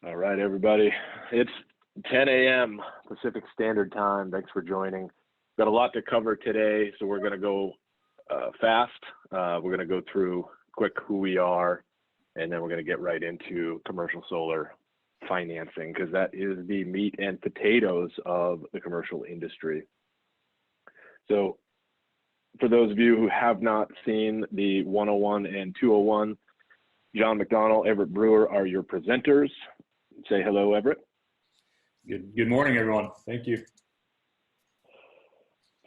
All right, everybody. It's 10 a.m. Pacific Standard Time. Thanks for joining. Got a lot to cover today, so we're going to go fast. We're going to go through quick who we are, and then we're going to get right into commercial solar financing, because that is the meat and potatoes of the commercial industry. So for those of you who have not seen the 101 and 201, John McDonnell, Everett Brewer are your presenters. Say hello, Everett. Good morning, everyone. Thank you.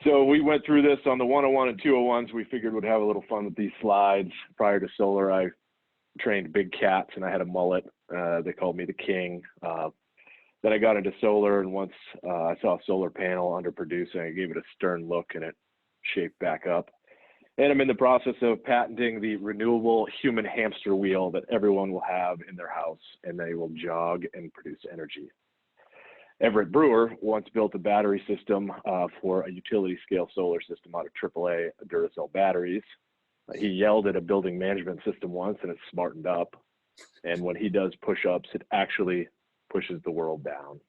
So we went through this on the 101 and 201s. We figured we'd have a little fun with these slides. Prior to solar, I trained big cats and I had a mullet. They called me the king. Then I got into solar, and once I saw a solar panel underproducing, I gave it a stern look and it shaped back up. And I'm in the process of patenting the renewable human hamster wheel that everyone will have in their house, and they will jog and produce energy. Everett Brewer once built a battery system for a utility scale solar system out of AAA Duracell batteries. He yelled at a building management system once and it smartened up. And when he does push-ups, it actually pushes the world down.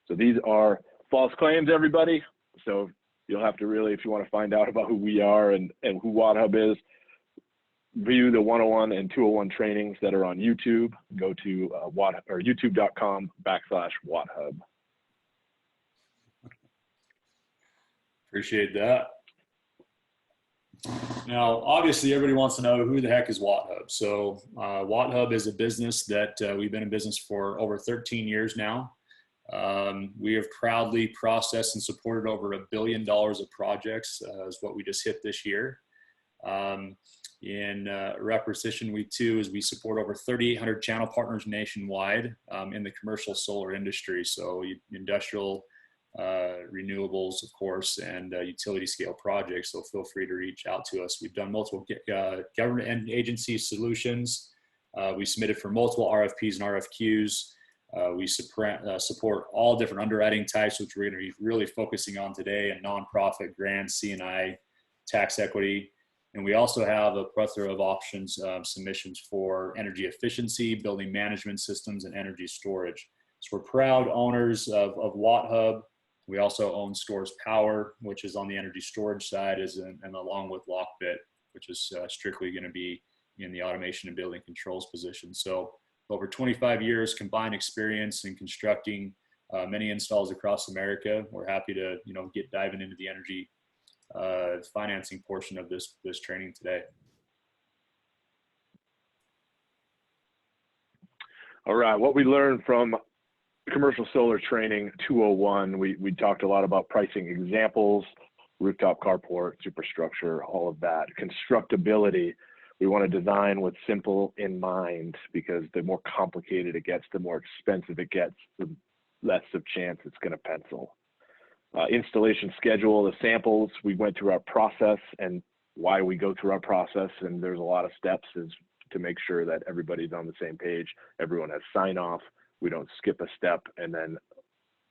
So these are false claims, everybody. So you'll have to really, if you want to find out about who we are and who WattHub is, view the 101 and 201 trainings that are on YouTube. Go to youtube.com/WattHub. Appreciate that. Now, obviously, everybody wants to know who the heck is WattHub. So WattHub is a business that we've been in business for over 13 years now. We have proudly processed and supported over $1 billion of projects, is what we just hit this year. In repetition, we support over 3,800 channel partners nationwide in the commercial solar industry. So industrial, renewables, of course, and utility scale projects. So feel free to reach out to us. We've done multiple government and agency solutions. We submitted for multiple RFPs and RFQs. We support all different underwriting types, which we're going to be really focusing on today, and nonprofit, grants, C&I, tax equity. And we also have a plethora of options, submissions for energy efficiency, building management systems, and energy storage. So we're proud owners of WattHub. We also own Stores Power, which is on the energy storage side, and along with Lockbit, which is strictly going to be in the automation and building controls position. So over 25 years combined experience in constructing many installs across America. We're happy to get diving into the energy financing portion of this training today. All right, what we learned from commercial solar training 201, we talked a lot about pricing examples, rooftop carport, superstructure, all of that. Constructability, we want to design with simple in mind, because the more complicated it gets, the more expensive it gets, the less of chance it's going to pencil. Installation schedule, the samples, we went through our process and why we go through our process, and there's a lot of steps is to make sure that everybody's on the same page, everyone has sign off, we don't skip a step and then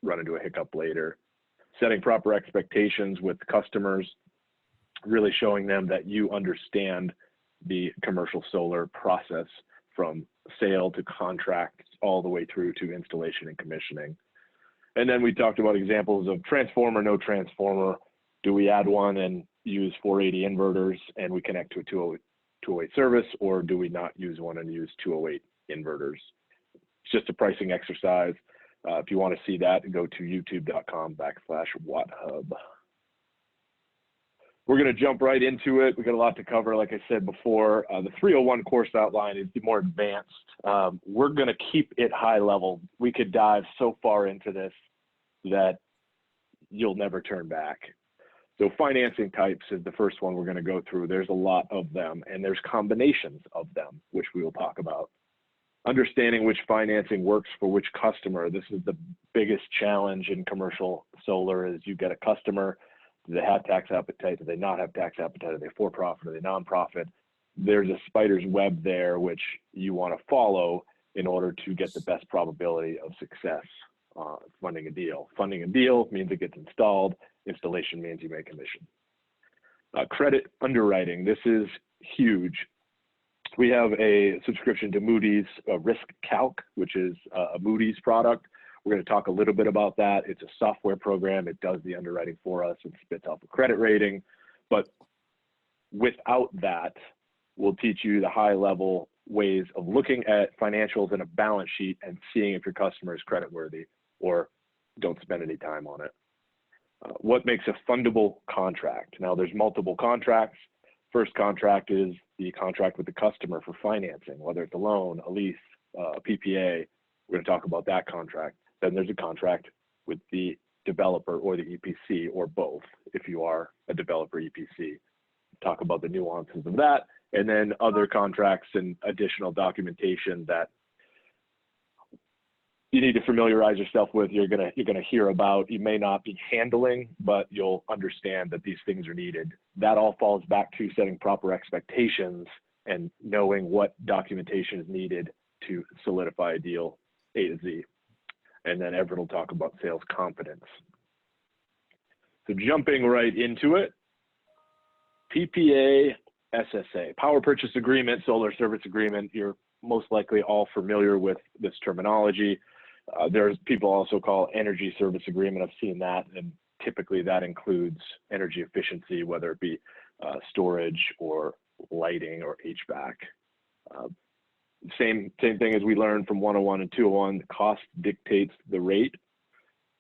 run into a hiccup later. Setting proper expectations with customers, really showing them that you understand the commercial solar process from sale to contract all the way through to installation and commissioning. And then we talked about examples of transformer, no transformer. Do we add one and use 480 inverters and we connect to a 208 service, or do we not use one and use 208 inverters? It's just a pricing exercise. If you want to see that, go to youtube.com/WattHub. We're going to jump right into it. We got a lot to cover. Like I said before, the 301 course outline is the more advanced. We're going to keep it high level. We could dive so far into this that you'll never turn back. So financing types is the first one we're going to go through. There's a lot of them, and there's combinations of them, which we will talk about. Understanding which financing works for which customer. This is the biggest challenge in commercial solar, is you get a customer. Do they have tax appetite? Do they not have tax appetite? Are they for-profit? Are they non-profit? There's a spider's web there which you want to follow in order to get the best probability of success funding a deal. Funding a deal means it gets installed. Installation means you make a commission. Credit underwriting. This is huge. we have a subscription to Moody's Risk Calc, which is a Moody's product. We're going to talk a little bit about that. It's a software program. It does the underwriting for us and spits out the credit rating. But without that, we'll teach you the high level ways of looking at financials and a balance sheet and seeing if your customer is creditworthy, or don't spend any time on it. What makes a fundable contract? Now, there's multiple contracts. First contract is the contract with the customer for financing, whether it's a loan, a lease, a PPA. We're going to talk about that contract. Then there's a contract with the developer or the EPC, or both, if you are a developer EPC. Talk about the nuances of that, and then other contracts and additional documentation that you need to familiarize yourself with. You're gonna hear about. You may not be handling, but you'll understand that these things are needed. That all falls back to setting proper expectations and knowing what documentation is needed to solidify a deal A to Z. And then Everett will talk about sales confidence. So jumping right into it, PPA, SSA, power purchase agreement, solar service agreement. You're most likely all familiar with this terminology. There's people also call energy service agreement. I've seen that, and typically that includes energy efficiency, whether it be storage or lighting or HVAC. Same thing as we learned from 101 and 201, the cost dictates the rate.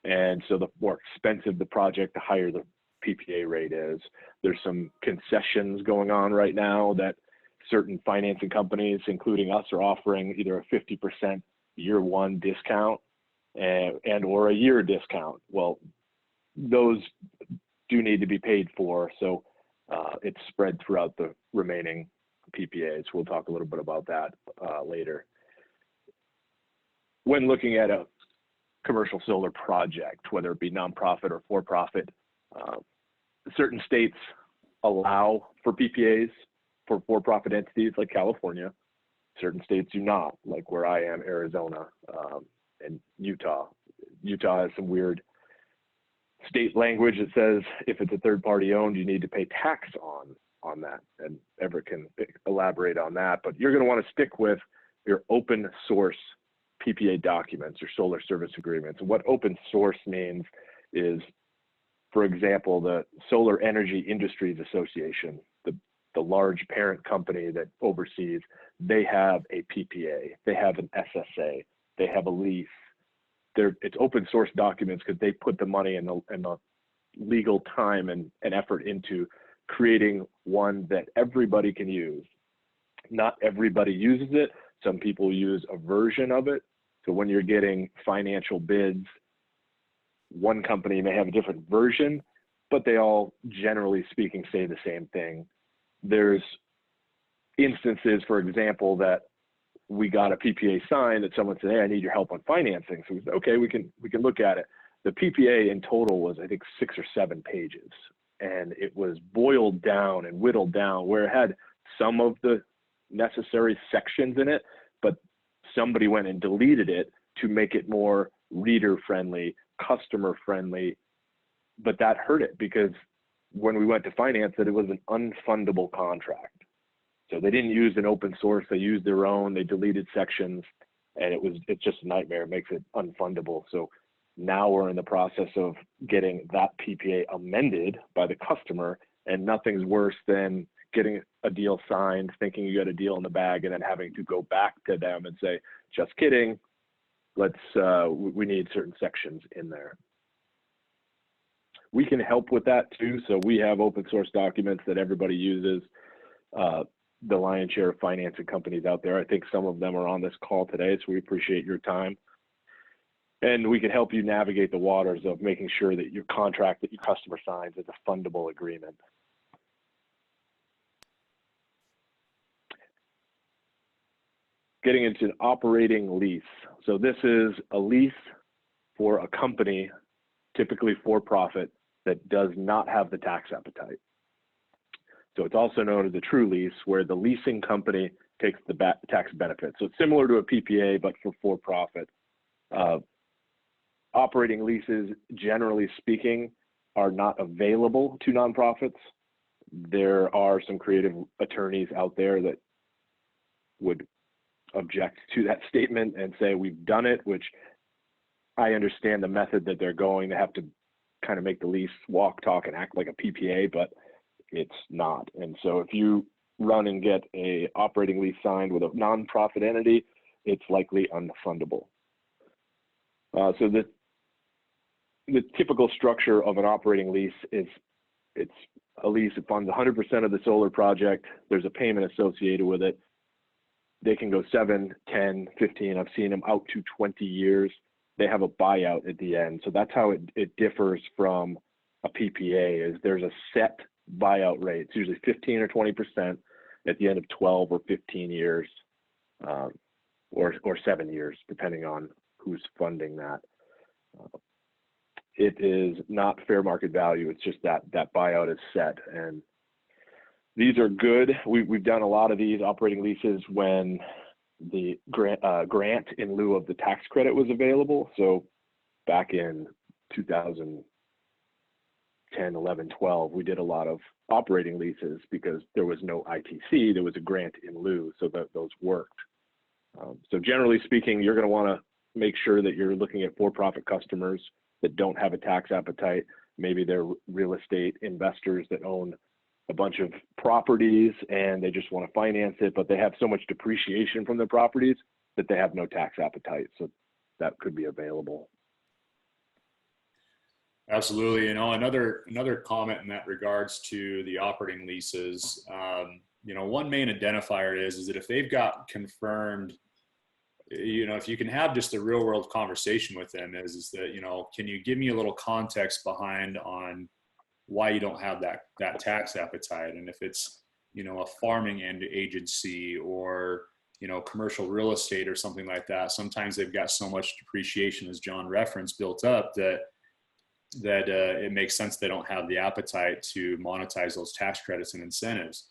And so the more expensive the project, the higher the PPA rate is. There's some concessions going on right now that certain financing companies, including us, are offering either a 50% year one discount and or a year discount. Well, those do need to be paid for. So it's spread throughout the remaining PPAs. We'll talk a little bit about that later. When looking at a commercial solar project, whether it be nonprofit or for-profit, certain states allow for PPAs for for-profit entities like California. Certain states do not, like where I am, Arizona, and Utah. Utah has some weird state language that says if it's a third party owned, you need to pay tax on that. And Everett can elaborate on that, but you're going to want to stick with your open source PPA documents, your solar service agreements. And what open source means is, for example, the Solar Energy Industries Association, the large parent company that oversees, they have a PPA, they have an SSA, they have a lease. It's open source documents because they put the money and the legal time and effort into creating one that everybody can use. Not everybody uses it. Some people use a version of it. So when you're getting financial bids, one company may have a different version, but they all, generally speaking, say the same thing. There's instances, for example, that we got a PPA signed that someone said, hey, I need your help on financing. So we said, okay, we can look at it. The PPA in total was, I think, 6 or 7 pages. And it was boiled down and whittled down where it had some of the necessary sections in it, but somebody went and deleted it to make it more reader friendly, customer friendly. But that hurt it because when we went to finance it, it was an unfundable contract. So they didn't use an open source, they used their own, they deleted sections, and it's just a nightmare. It makes it unfundable. So now we're in the process of getting that PPA amended by the customer, and nothing's worse than getting a deal signed, thinking you got a deal in the bag, and then having to go back to them and say, just kidding, we need certain sections in there. We can help with that too. So we have open source documents that everybody uses. The lion's share of financing companies out there. I think some of them are on this call today, so we appreciate your time. And we can help you navigate the waters of making sure that your contract that your customer signs is a fundable agreement. Getting into an operating lease. So this is a lease for a company, typically for profit, that does not have the tax appetite. So it's also known as a true lease, where the leasing company takes the tax benefit. So it's similar to a PPA, but for profit. Operating leases, generally speaking, are not available to nonprofits. There are some creative attorneys out there that would object to that statement and say we've done it, which I understand the method that they're going. They have to kind of make the lease walk, talk, and act like a PPA, but it's not. And so if you run and get a operating lease signed with a nonprofit entity, it's likely unfundable. So the typical structure of an operating lease is it's a lease that funds 100% of the solar project. There's a payment associated with it. They can go 7, 10, 15. I've seen them out to 20 years. They have a buyout at the end. So that's how it differs from a PPA, is there's a set buyout rate. It's usually 15 or 20% at the end of 12 or 15 years, or 7 years, depending on who's funding that. It is not fair market value. It's just that buyout is set. And these are good. We've done a lot of these operating leases when the grant in lieu of the tax credit was available. So back in 2010, 11, 12, we did a lot of operating leases because there was no ITC. There was a grant in lieu, so that those worked. So generally speaking, you're going to want to make sure that you're looking at for-profit customers that don't have a tax appetite. Maybe they're real estate investors that own a bunch of properties and they just want to finance it, but they have so much depreciation from their properties that they have no tax appetite. So that could be available. Absolutely. Another comment in that regards to the operating leases, one main identifier is that if they've got confirmed, if you can have just a real world conversation with them is that, can you give me a little context behind on why you don't have that tax appetite? And if it's, a farming end agency or, commercial real estate or something like that, sometimes they've got so much depreciation, as John referenced, built up that it makes sense they don't have the appetite to monetize those tax credits and incentives.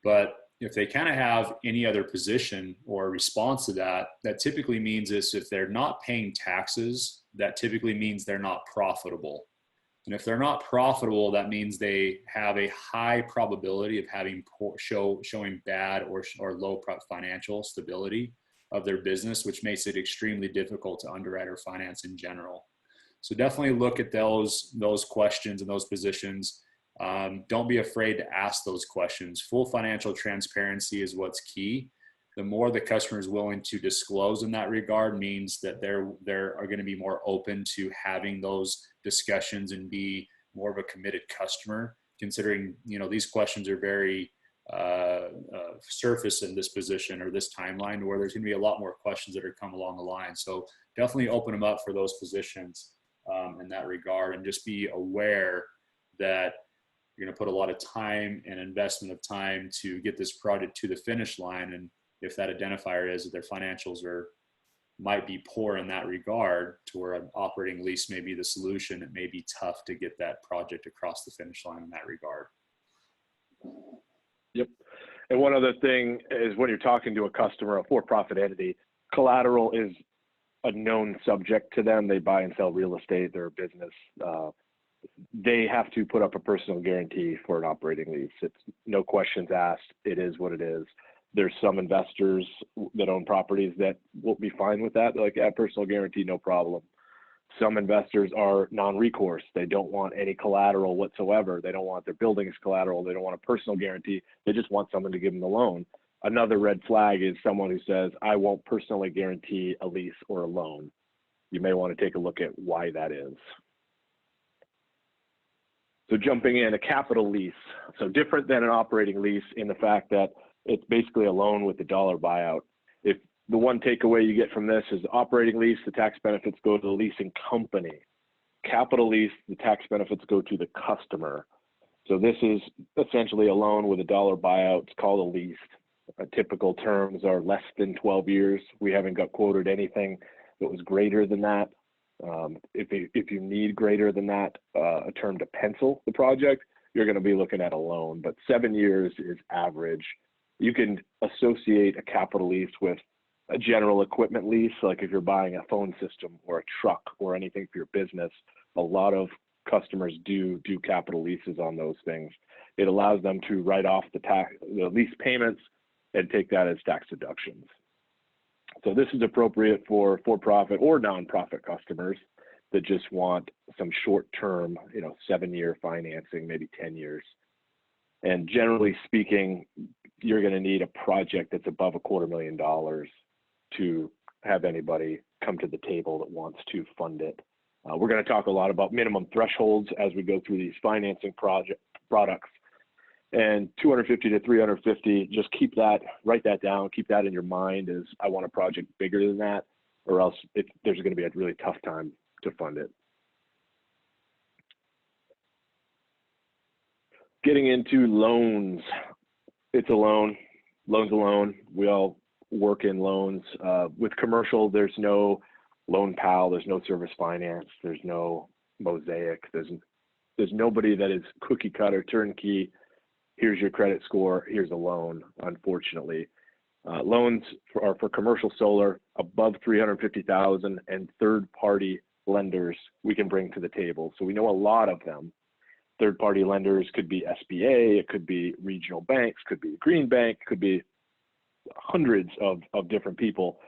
But if they kind of have any other position or response to that, that typically means is if they're not paying taxes, that typically means they're not profitable. And if they're not profitable, that means they have a high probability of having showing bad or low financial stability of their business, which makes it extremely difficult to underwrite or finance in general. So definitely look at those questions and those positions. Don't be afraid to ask those questions. Full financial transparency is what's key. The more the customer is willing to disclose in that regard means that they're going to be more open to having those discussions and be more of a committed customer, considering, these questions are very surface in this position or this timeline, where there's going to be a lot more questions that are come along the line. So definitely open them up for those positions in that regard, and just be aware that you're going to put a lot of time and investment of time to get this project to the finish line. And if that identifier is that their financials might be poor in that regard, to where an operating lease may be the solution, it may be tough to get that project across the finish line in that regard. Yep. And one other thing is, when you're talking to a customer, a for-profit entity, collateral is a known subject to them. They buy and sell real estate, they're a business. They have to put up a personal guarantee for an operating lease. It's no questions asked. It is what it is. There's some investors that own properties that will be fine with that. They're like, yeah, personal guarantee, no problem. Some investors are non-recourse. They don't want any collateral whatsoever. They don't want their buildings collateral. They don't want a personal guarantee. They just want someone to give them the loan. Another red flag is someone who says, I won't personally guarantee a lease or a loan. You may want to take a look at why that is. So jumping in, a capital lease. So different than an operating lease in the fact that it's basically a loan with a dollar buyout. If the one takeaway you get from this is operating lease, the tax benefits go to the leasing company. Capital lease, the tax benefits go to the customer. So this is essentially a loan with a dollar buyout. It's called a lease. Typical terms are less than 12 years. We haven't got quoted anything that was greater than that. If you need greater than that, a term to pencil the project, you're going to be looking at a loan, but 7 years is average. You can associate a capital lease with a general equipment lease, like if you're buying a phone system or a truck or anything for your business. A lot of customers do capital leases on those things. It allows them to write off the lease payments and take that as tax deductions. So this is appropriate for-profit or nonprofit customers that just want some short-term, 7-year financing, maybe 10 years. And generally speaking, you're going to need a project that's above $250,000 to have anybody come to the table that wants to fund it. We're going to talk a lot about minimum thresholds as we go through these financing products. And 250 to 350, just write that down, keep that in your mind as I want a project bigger than that, or else there's going to be a really tough time to fund it. Getting into loans. It's a loan. Loan's a loan. We all work in loans. With commercial, there's no loan pal, there's no service finance, there's no mosaic, there's nobody that is cookie cutter, turnkey. Here's your credit score, here's a loan, unfortunately. Loans are for commercial solar above $350,000 and third-party lenders we can bring to the table. So we know a lot of them. Third-party lenders could be SBA, it could be regional banks, could be Green Bank, could be hundreds of different people.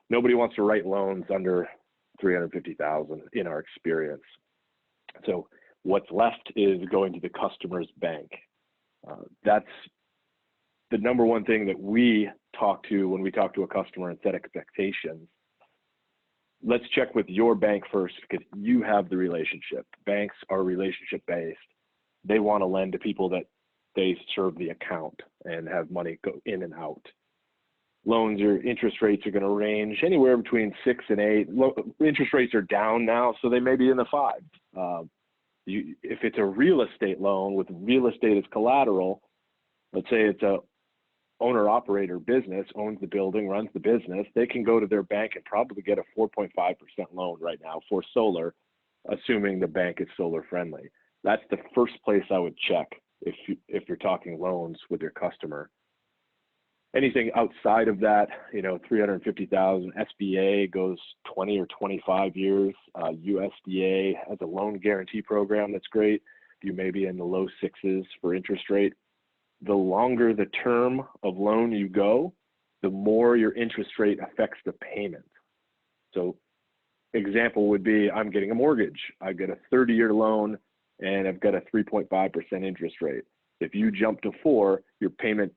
Nobody wants to write loans under $350,000 in our experience. So what's left is going to the customer's bank. That's the number one thing that we talk to when we talk to a customer and set expectations. Let's check with your bank first because you have the relationship. Banks are relationship based. They want to lend to people that they serve the account and have money go in and out. Loans or interest rates are going to range anywhere between 6 and 8. Interest rates are down now, so they may be in the 5s. If it's a real estate loan with real estate as collateral, let's say it's a owner-operator business, owns the building, runs the business, they can go to their bank and probably get a 4.5% loan right now for solar, assuming the bank is solar friendly. That's the first place I would check if you're talking loans with your customer. Anything outside of that, $350,000, SBA goes 20 or 25 years. USDA has a loan guarantee program that's great. You may be in the low 6s for interest rate. The longer the term of loan you go, the more your interest rate affects the payment. So example would be, I'm getting a mortgage. I get a 30-year loan and I've got a 3.5% interest rate. If you jump to 4, your payment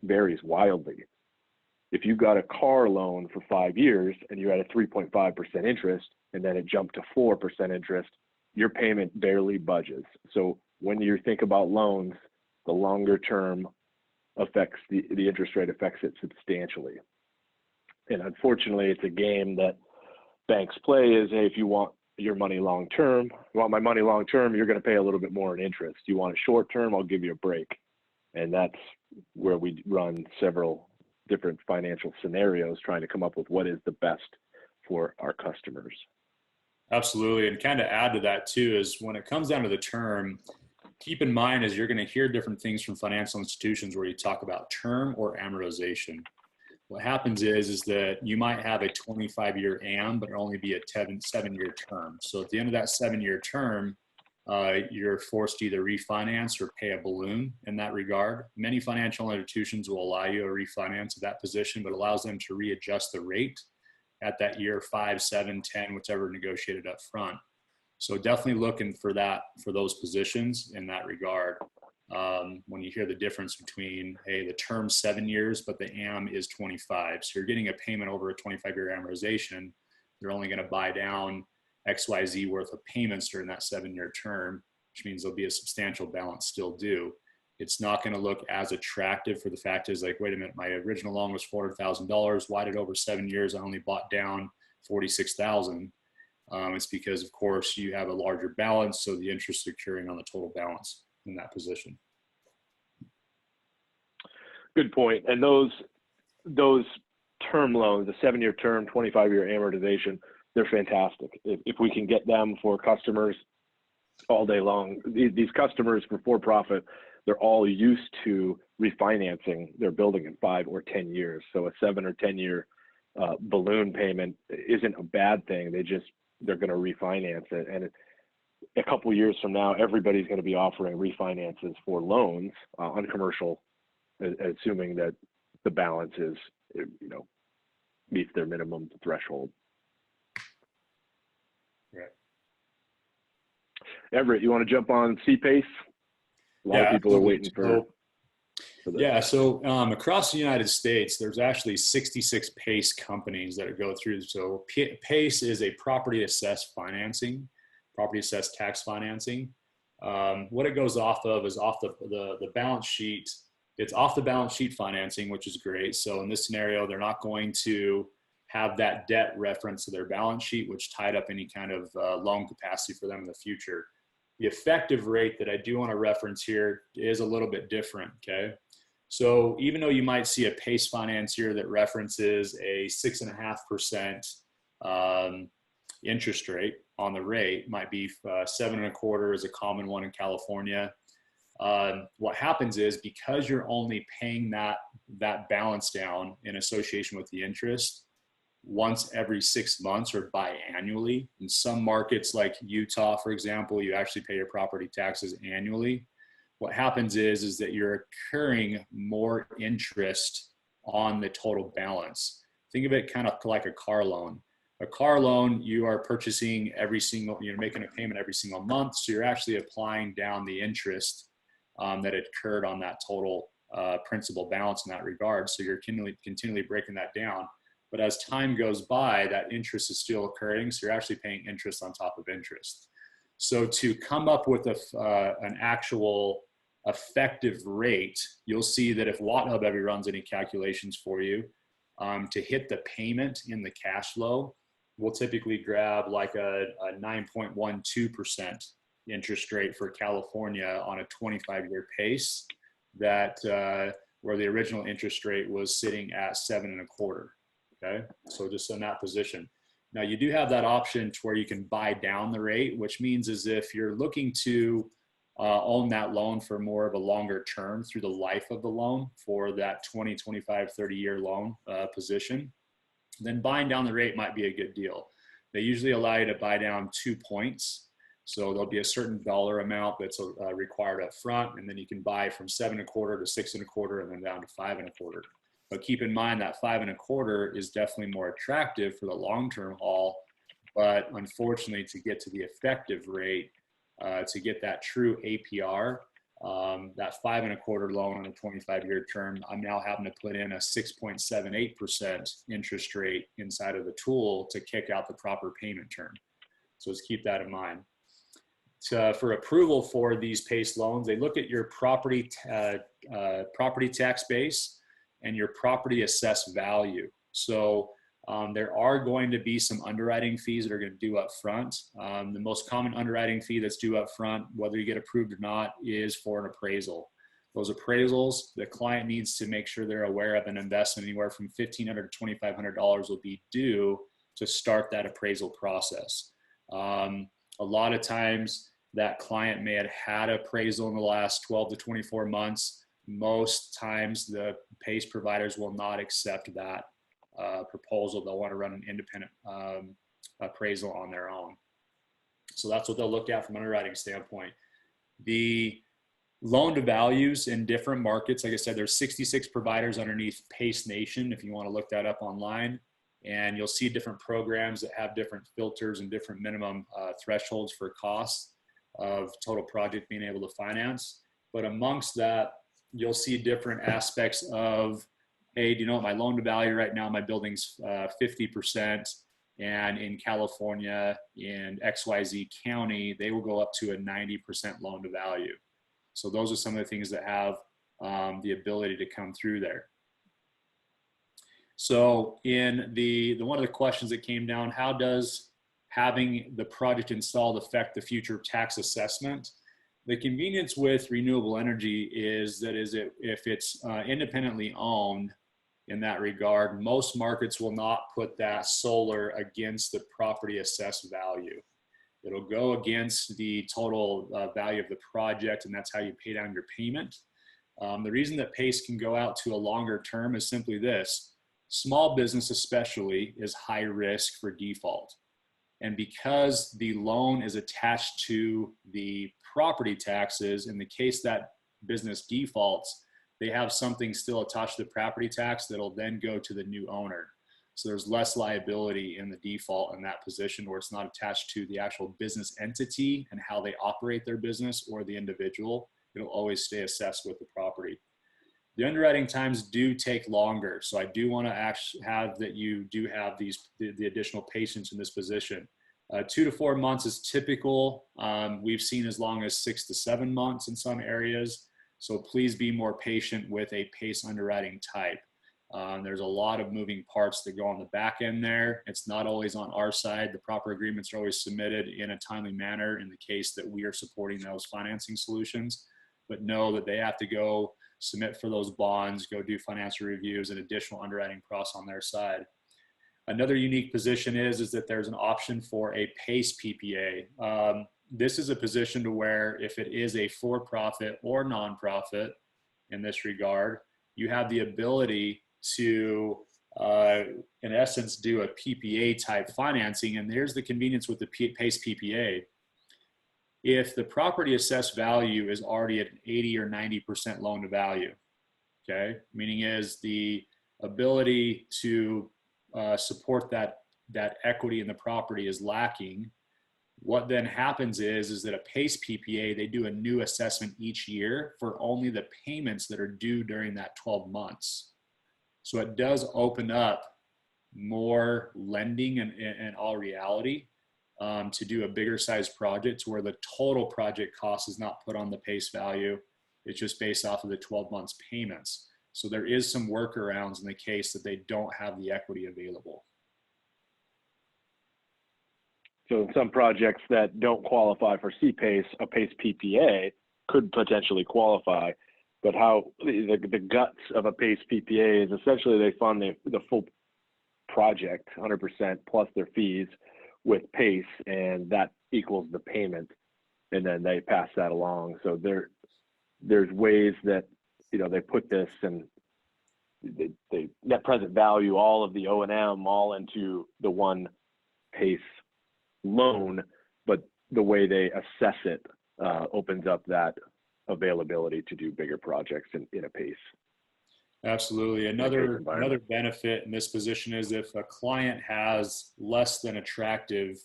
varies wildly. If you got a car loan for 5 years and you're at a 3.5% interest and then it jumped to 4% interest, your payment barely budges. So when you think about loans, the longer term affects the interest rate affects it substantially. And unfortunately, it's a game that banks play is, hey, if you want your money long term, you want my money long term, you're going to pay a little bit more in interest. You want it short term, I'll give you a break. And that's where we run several different financial scenarios trying to come up with what is the best for our customers. Absolutely. And kind of add to that too is when it comes down to the term, keep in mind as you're going to hear different things from financial institutions where you talk about term or amortization. What happens is that you might have a 25-year AM, but it'll only be a 7-year term. So at the end of that 7-year term, you're forced to either refinance or pay a balloon in that regard. Many financial institutions will allow you a refinance of that position, but allows them to readjust the rate at that year 5, 7, 10, whichever negotiated up front. So definitely looking for that, for those positions in that regard. When you hear the difference between, hey, the term's 7 years, but the AM is 25. So you're getting a payment over a 25-year amortization. They're only going to buy down XYZ worth of payments during that 7-year term, which means there'll be a substantial balance still due. It's not going to look as attractive for the fact is like, wait a minute, my original loan was $400,000. Why did over 7 years I only bought down $46,000? It's because, of course, you have a larger balance, so the interest is accruing on the total balance in that position. Good point. And those term loans, the 7-year term, 25-year amortization, they're fantastic. If we can get them for customers all day long, these customers for profit, they're all used to refinancing their building in 5 or 10 years. So a 7 or 10-year balloon payment isn't a bad thing. They're going to refinance it. And a couple of years from now, everybody's going to be offering refinances for loans on commercial, assuming that the balance is, meets their minimum threshold. Right. Everett, you want to jump on CPACE? A lot of people are waiting for this. Yeah, so across the United States, there's actually 66 PACE companies that go through. So PACE is a property assessed tax financing. What it goes off of is off the balance sheet. It's off the balance sheet financing, which is great. So in this scenario, they're not going to have that debt reference to their balance sheet, which tied up any kind of loan capacity for them in the future. The effective rate that I do want to reference here is a little bit different, okay? So even though you might see a PACE financier that references a 6.5% interest rate on the rate, might be 7.25 is a common one in California. What happens is, because you're only paying that balance down in association with the interest once every 6 months or biannually. In some markets like Utah, for example, you actually pay your property taxes annually. What happens is that you're accruing more interest on the total balance. Think of it kind of like a car loan. A car loan, you are purchasing you're making a payment every single month. So you're actually applying down the interest that occurred on that total principal balance in that regard. So you're continually breaking that down. But as time goes by, that interest is still occurring. So you're actually paying interest on top of interest. So to come up with an actual effective rate, you'll see that if WattHub ever runs any calculations for you, to hit the payment in the cash flow, we'll typically grab like a 9.12% interest rate for California on a 25-year PACE, that where the original interest rate was sitting at 7.25. Okay, so just in that position. Now you do have that option to where you can buy down the rate, which means is if you're looking to own that loan for more of a longer term through the life of the loan for that 20, 25, 30-year loan position, then buying down the rate might be a good deal. They usually allow you to buy down 2 points. So there'll be a certain dollar amount that's required up front, and then you can buy from 7.25 to 6.25 and then down to 5.25. But keep in mind that 5.25 is definitely more attractive for the long-term haul. But unfortunately, to get to the effective rate, to get that true APR, that 5.25 loan on a 25-year term, I'm now having to put in a 6.78% interest rate inside of the tool to kick out the proper payment term. So just keep that in mind. For approval for these PACE loans, they look at your property tax base and your property assessed value. So there are going to be some underwriting fees that are going to do up front. The most common underwriting fee that's due up front, whether you get approved or not, is for an appraisal. Those appraisals, the client needs to make sure they're aware of an investment anywhere from $1,500 to $2,500 will be due to start that appraisal process. A lot of times that client may have had appraisal in the last 12 to 24 months. Most times the PACE providers will not accept that proposal. They'll want to run an independent appraisal on their own. So that's what they'll look at from an underwriting standpoint. The loan to values in different markets, like I said, there's 66 providers underneath PACE Nation if you want to look that up online. And you'll see different programs that have different filters and different minimum thresholds for costs of total project being able to finance. But amongst that, you'll see different aspects of, hey, do you know what my loan to value right now, my building's 50%, and in California, in XYZ County, they will go up to a 90% loan to value. So those are some of the things that have the ability to come through there. So in one of the questions that came down, how does having the project installed affect the future tax assessment? The convenience with renewable energy is that if it's independently owned in that regard, most markets will not put that solar against the property assessed value. It'll go against the total value of the project, and that's how you pay down your payment. The reason that PACE can go out to a longer term is simply this. Small business especially is high risk for default. And because the loan is attached to the property taxes, in the case that business defaults, they have something still attached to the property tax that'll then go to the new owner. So there's less liability in the default in that position where it's not attached to the actual business entity and how they operate their business or the individual. It'll always stay assessed with the property. The underwriting times do take longer. So I do want to actually have that you do have the additional patience in this position. 2 to 4 months is typical. We've seen as long as 6 to 7 months in some areas. So please be more patient with a PACE underwriting type. There's a lot of moving parts that go on the back end there. It's not always on our side. The proper agreements are always submitted in a timely manner in the case that we are supporting those financing solutions. But know that they have to go submit for those bonds, go do financial reviews and additional underwriting process on their side. Another unique position is that there's an option for a PACE PPA. This is a position to where if it is a for-profit or nonprofit in this regard, you have the ability to, in essence, do a PPA type financing. And here's the convenience with the PACE PPA. If the property assessed value is already at 80 or 90% loan to value, okay, meaning is the ability to support that equity in the property is lacking, what then happens is that a PACE PPA, they do a new assessment each year for only the payments that are due during that 12 months. So it does open up more lending in all reality to do a bigger size project where the total project cost is not put on the PACE value. It's just based off of the 12 months payments. So there is some workarounds in the case that they don't have the equity available. So in some projects that don't qualify for CPACE, a PACE PPA could potentially qualify. But how the guts of a PACE PPA is essentially they fund the full project, 100% plus their fees with PACE, and that equals the payment, and then they pass that along. So there's ways that, you know, they put this and they net present value all of the O&M all into the one PACE loan, but the way they assess it opens up that availability to do bigger projects in a PACE. Absolutely. Another benefit in this position is if a client has less than attractive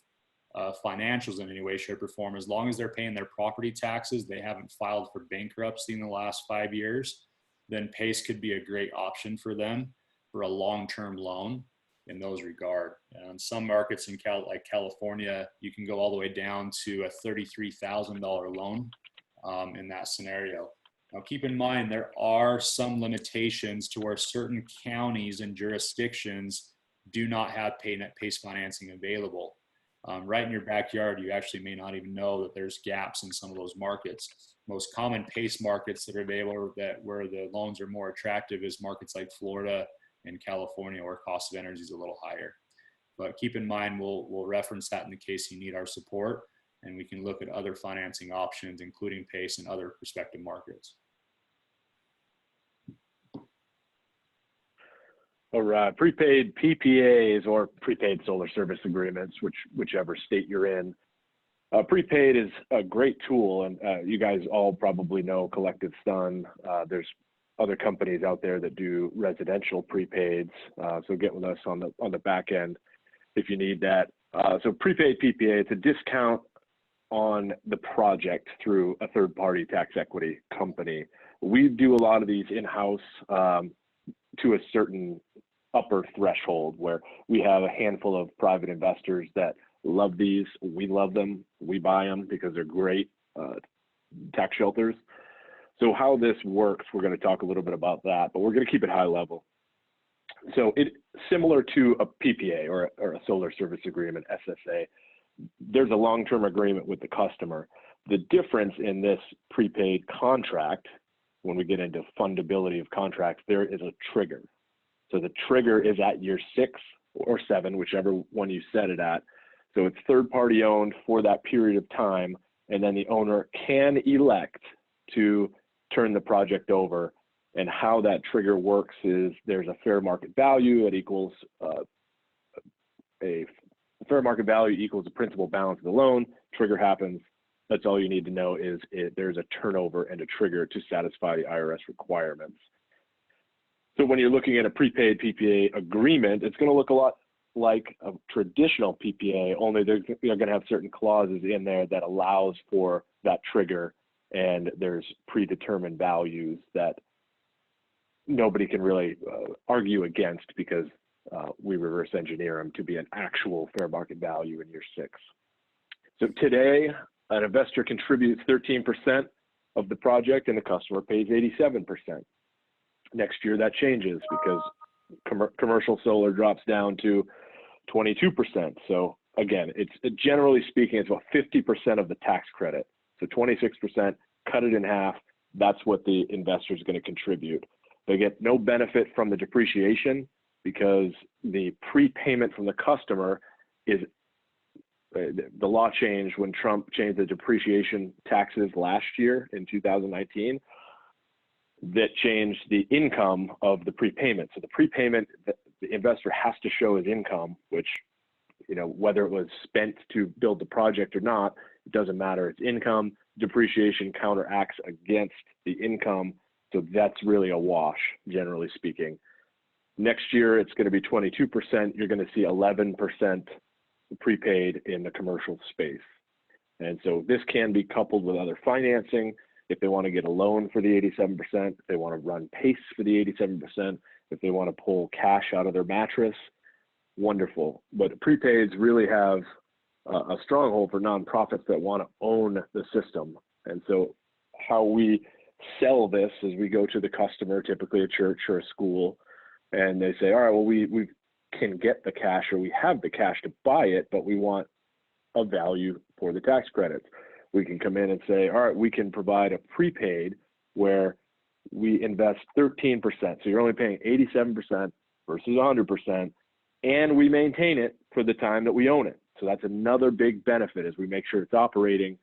financials in any way, shape, or form, as long as they're paying their property taxes, they haven't filed for bankruptcy in the last 5 years, then PACE could be a great option for them for a long-term loan in those regard. And some markets in like California, you can go all the way down to a $33,000 loan in that scenario. Now, keep in mind, there are some limitations to where certain counties and jurisdictions do not have PACE financing available. Right in your backyard, you actually may not even know that there's gaps in some of those markets. Most common PACE markets that are available where the loans are more attractive is markets like Florida and California, where cost of energy is a little higher. But keep in mind, we'll reference that in the case you need our support, and we can look at other financing options, including PACE and other prospective markets. All right, prepaid PPAs or prepaid solar service agreements, whichever state you're in. Prepaid is a great tool, and you guys all probably know Collective Stun. There's other companies out there that do residential prepaids, so get with us on the back end if you need that. So prepaid PPA, it's a discount on the project through a third-party tax equity company. We do a lot of these in-house to a certain upper threshold where we have a handful of private investors that love these. We love them. We buy them because they're great tax shelters. So how this works, we're going to talk a little bit about that, but we're going to keep it high level. So it's similar to a PPA or a solar service agreement, SSA. There's a long-term agreement with the customer. The difference in this prepaid contract, when we get into fundability of contracts, there is a trigger. So the trigger is at year 6 or 7, whichever one you set it at. So it's third-party owned for that period of time, and then the owner can elect to turn the project over. And how that trigger works is there's a fair market value. It equals a fair market value equals the principal balance of the loan. Trigger happens. That's all you need to know is there's a turnover and a trigger to satisfy the IRS requirements. So when you're looking at a prepaid PPA agreement, it's going to look a lot like a traditional PPA, only they're going to have certain clauses in there that allows for that trigger, and there's predetermined values that nobody can really argue against because we reverse engineer them to be an actual fair market value in year 6. So today, an investor contributes 13% of the project and the customer pays 87%. Next year that changes because commercial solar drops down to 22%. So again, it's generally speaking, it's about 50% of the tax credit. So 26%, cut it in half. That's what the investor is going to contribute. They get no benefit from the depreciation because the prepayment from the customer is the law changed when Trump changed the depreciation taxes last year in 2019. That changed the income of the prepayment. So the prepayment, the investor has to show his income, which, you know, whether it was spent to build the project or not, it doesn't matter. It's income. Depreciation counteracts against the income. So that's really a wash, generally speaking. Next year, it's going to be 22%. You're going to see 11% prepaid in the commercial space. And so this can be coupled with other financing. If they want to get a loan for the 87%, if they want to run PACE for the 87%, if they want to pull cash out of their mattress, wonderful. But prepaids really have a stronghold for nonprofits that want to own the system. And so how we sell this is we go to the customer, typically a church or a school, and they say, all right, well, we can get the cash or we have the cash to buy it, but we want a value for the tax credits. We can come in and say, all right, we can provide a prepaid where we invest 13%. So you're only paying 87% versus 100%, and we maintain it for the time that we own it. So that's another big benefit is we make sure it's operating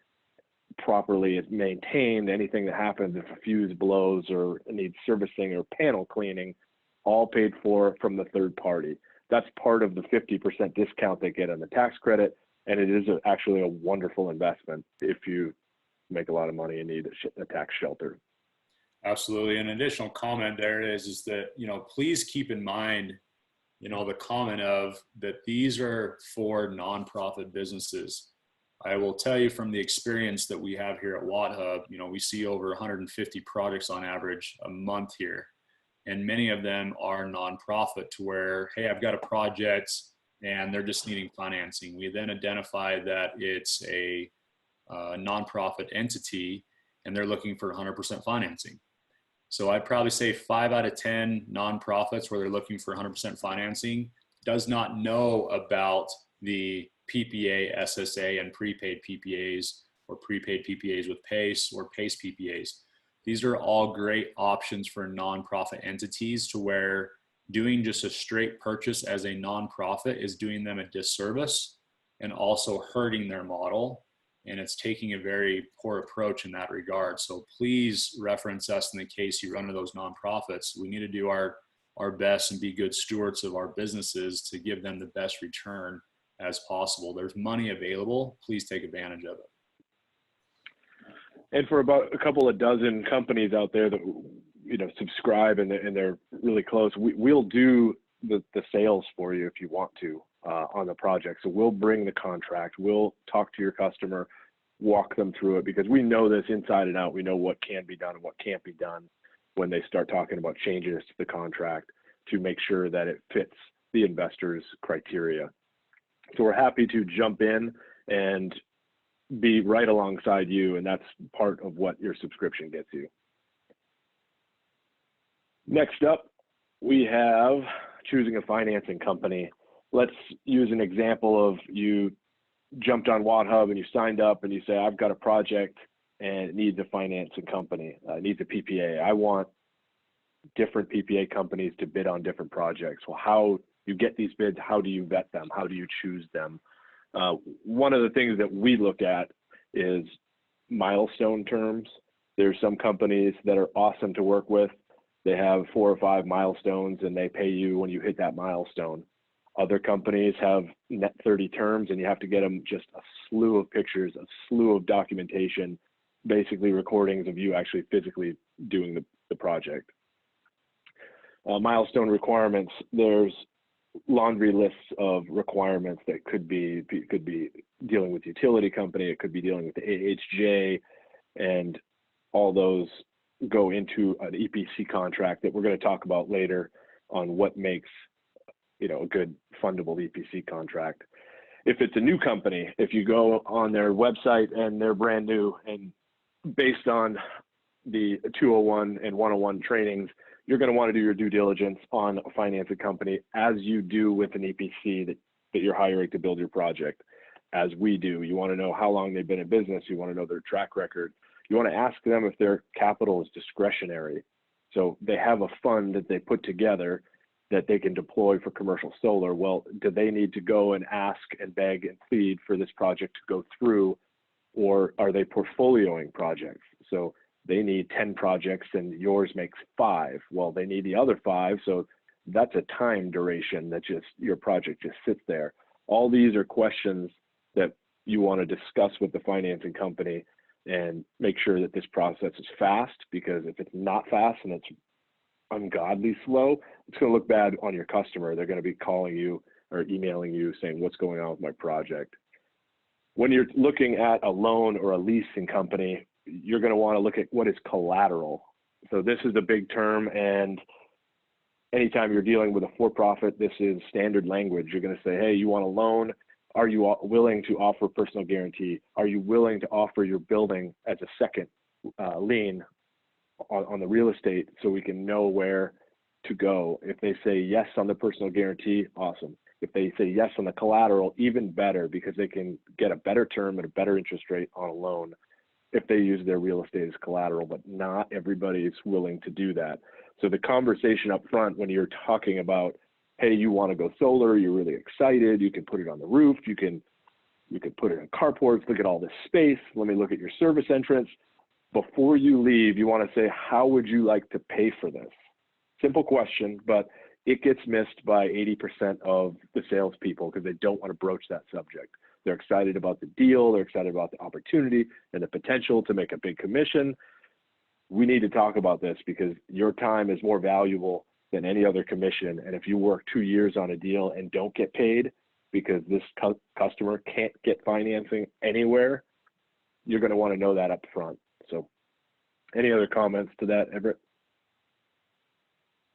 properly, it's maintained. Anything that happens if a fuse blows or needs servicing or panel cleaning, all paid for from the third party. That's part of the 50% discount they get on the tax credit. And it is actually a wonderful investment if you make a lot of money and need a tax shelter. Absolutely. An additional comment there is that, you know, please keep in mind, you know, the comment of that these are for nonprofit businesses. I will tell you from the experience that we have here at WattHub, you know, we see over 150 projects on average a month here. And many of them are nonprofit to where, hey, I've got a project and they're just needing financing. We then identify that it's a nonprofit entity and they're looking for 100% financing. So I'd probably say 5 out of 10 nonprofits where they're looking for 100% financing does not know about the PPA, SSA, and prepaid PPAs or prepaid PPAs with PACE or PACE PPAs. These are all great options for nonprofit entities to where doing just a straight purchase as a nonprofit is doing them a disservice and also hurting their model. And it's taking a very poor approach in that regard. So please reference us in the case you run into those nonprofits. We need to do our best and be good stewards of our businesses to give them the best return as possible. There's money available. Please take advantage of it. And for about a couple of dozen companies out there that, you know, subscribe and they're really close, we'll do the sales for you if you want to on the project. So we'll bring the contract, we'll talk to your customer, walk them through it, because we know this inside and out. We know what can be done and what can't be done when they start talking about changes to the contract to make sure that it fits the investor's criteria. So we're happy to jump in and be right alongside you, and that's part of what your subscription gets you. Next up, we have choosing a financing company. Let's use an example of you jumped on WattHub and you signed up and you say, I've got a project and it needs a financing company, it needs a PPA. I want different PPA companies to bid on different projects. Well, how you get these bids, how do you vet them? How do you choose them? One of the things that we look at is milestone terms. There's some companies that are awesome to work with. They have 4 or 5 milestones and they pay you when you hit that milestone. Other companies have net 30 terms, and you have to get them just a slew of pictures, a slew of documentation, basically recordings of you actually physically doing the project. Milestone requirements, there's laundry lists of requirements that could be dealing with utility company, it could be dealing with the AHJ, and all those go into an EPC contract that we're going to talk about later on what makes a good fundable EPC contract. If it's a new company, if you go on their website and they're brand new, and based on the 201 and 101 trainings, you're going to want to do your due diligence on a financing company as you do with an EPC that you're hiring to build your project, as we do. You want to know how long they've been in business. You want to know their track record. You want to ask them if their capital is discretionary. So they have a fund that they put together that they can deploy for commercial solar. Well, do they need to go and ask and beg and plead for this project to go through, or are they portfolioing projects? So they need 10 projects and yours makes 5. Well, they need the other 5. So that's a time duration that your project just sits there. All these are questions that you want to discuss with the financing company and make sure that this process is fast, because if it's not fast and it's ungodly slow, it's going to look bad on your customer. They're going to be calling you or emailing you saying, what's going on with my project? When you're looking at a loan or a leasing company, you're going to want to look at what is collateral. So this is a big term, and anytime you're dealing with a for-profit, this is standard language. You're going to say, hey, you want a loan? Are you willing to offer personal guarantee? Are you willing to offer your building as a second lien on the real estate, so we can know where to go? If they say yes on the personal guarantee, awesome. If they say yes on the collateral, even better, because they can get a better term and a better interest rate on a loan if they use their real estate as collateral, but not everybody is willing to do that. So the conversation up front, when you're talking about, hey, you want to go solar, you're really excited, you can put it on the roof, you can put it in carports, look at all this space, let me look at your service entrance. Before you leave, you want to say, how would you like to pay for this? Simple question, but it gets missed by 80% of the salespeople because they don't want to broach that subject. They're excited about the deal, they're excited about the opportunity and the potential to make a big commission. We need to talk about this because your time is more valuable than any other commission. And if you work 2 years on a deal and don't get paid because this customer can't get financing anywhere, you're going to want to know that up front. So any other comments to that, Everett?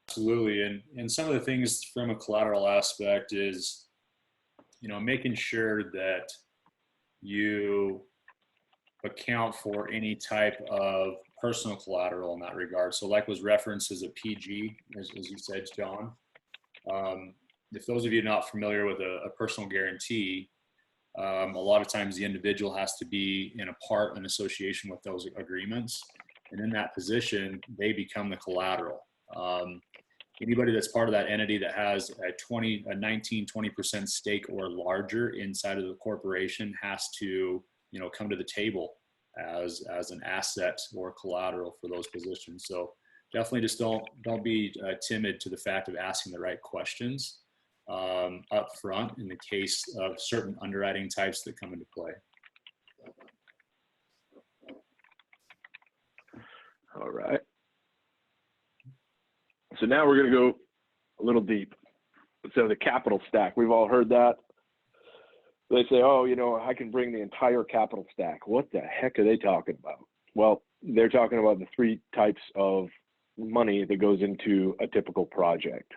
Absolutely. And some of the things from a collateral aspect is, making sure that you account for any type of personal collateral in that regard. So like was referenced as a PG, as you said, John. If those of you not familiar with a personal guarantee, a lot of times the individual has to be in an association with those agreements. And in that position, they become the collateral. Anybody that's part of that entity that has a 19, 20% stake or larger inside of the corporation has to, come to the table as an asset or collateral for those positions. So definitely just don't be timid to the fact of asking the right questions up front in the case of certain underwriting types that come into play. All right. So now we're going to go a little deep. So the capital stack, we've all heard that. They say, oh, I can bring the entire capital stack. What the heck are they talking about? Well, they're talking about the 3 types of money that goes into a typical project.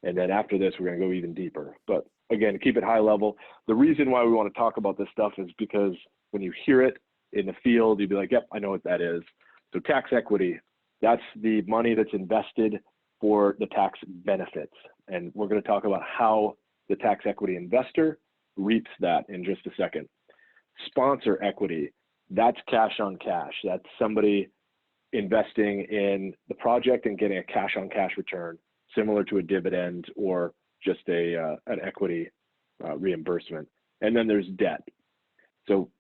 And then after this, we're going to go even deeper. But again, to keep it high level, the reason why we want to talk about this stuff is because when you hear it in the field, you'd be like, yep, I know what that is. So tax equity, that's the money that's invested for the tax benefits. And we're going to talk about how the tax equity investor reaps that in just a second. Sponsor equity, that's cash on cash. That's somebody investing in the project and getting a cash on cash return, similar to a dividend or just an equity reimbursement. And then there's debt. So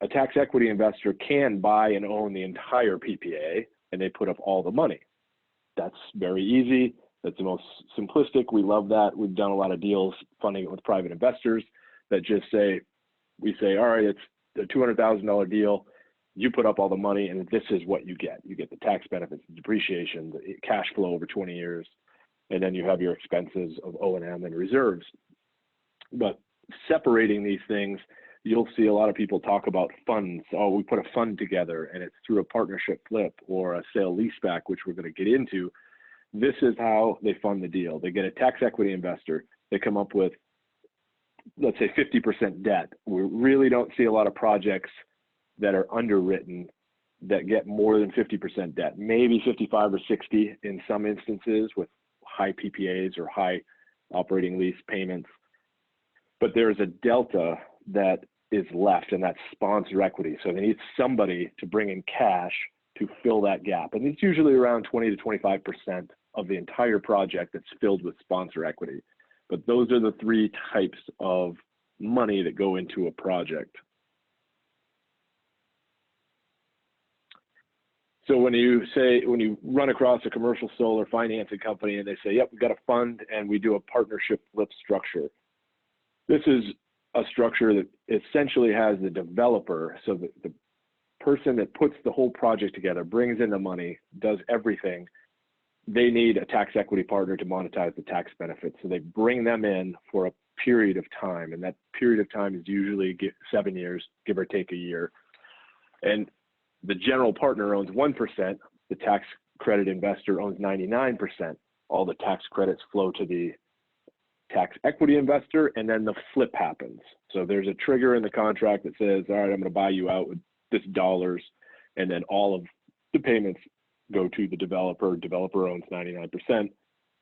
a tax equity investor can buy and own the entire PPA and they put up all the money. That's very easy. That's the most simplistic. We love that. We've done a lot of deals funding it with private investors that just say, we say, all right, it's a $200,000 deal. You put up all the money and this is what you get. You get the tax benefits, the depreciation, the cash flow over 20 years, and then you have your expenses of O&M and reserves. But separating these things, you'll see a lot of people talk about funds. Oh, we put a fund together and it's through a partnership flip or a sale leaseback, which we're going to get into. This is how they fund the deal. They get a tax equity investor. They come up with, let's say, 50% debt. We really don't see a lot of projects that are underwritten that get more than 50% debt, maybe 55 or 60 in some instances with high PPAs or high operating lease payments. But there's a delta that is left, and that's sponsor equity. So they need somebody to bring in cash to fill that gap. And it's usually around 20 to 25% of the entire project that's filled with sponsor equity. But those are the three types of money that go into a project. So when you run across a commercial solar financing company and they say, yep, we've got a fund and we do a partnership flip structure. This is a structure that essentially has the developer, so the person that puts the whole project together, brings in the money, does everything. They need a tax equity partner to monetize the tax benefits. So they bring them in for a period of time, and that period of time is usually 7 years, give or take a year. And the general partner owns 1%, the tax credit investor owns 99%. All the tax credits flow to the tax equity investor, and then the flip happens. So there's a trigger in the contract that says, all right, I'm going to buy you out with this dollars, and then all of the payments go to the developer. Developer owns 99%,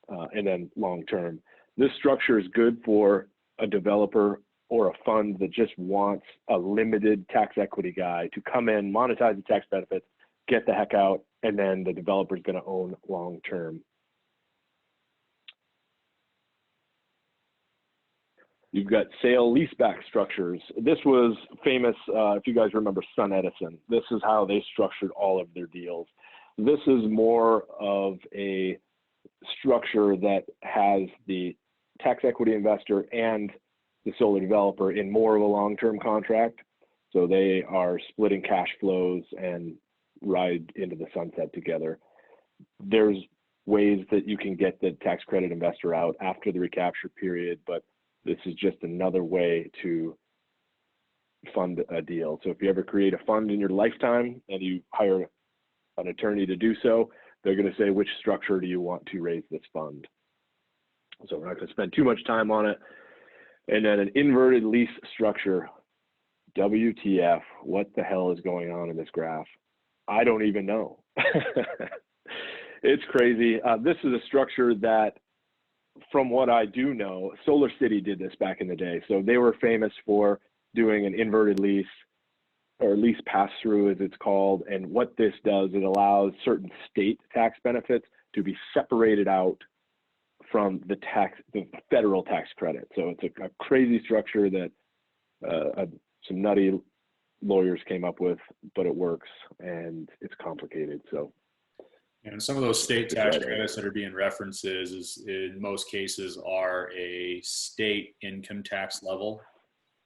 and then long term. This structure is good for a developer or a fund that just wants a limited tax equity guy to come in, monetize the tax benefits, get the heck out, and then the developer is going to own long term. You've got sale leaseback structures. This was famous, if you guys remember SunEdison. This is how they structured all of their deals. This is more of a structure that has the tax equity investor and the solar developer in more of a long-term contract. So they are splitting cash flows and ride into the sunset together. There's ways that you can get the tax credit investor out after the recapture period, but this is just another way to fund a deal. So if you ever create a fund in your lifetime and you hire an attorney to do so, they're going to say, which structure do you want to raise this fund? So we're not going to spend too much time on it. And then an inverted lease structure. WTF, what the hell is going on in this graph? I don't even know. It's crazy. This is a structure that, from what I do know, Solar City did this back in the day. So they were famous for doing an inverted lease, or lease pass-through as it's called. And what this does, it allows certain state tax benefits to be separated out from the federal tax credit. So it's a crazy structure that some nutty lawyers came up with, but it works and it's complicated. So. And some of those state tax credits that are being referenced is in most cases are a state income tax level.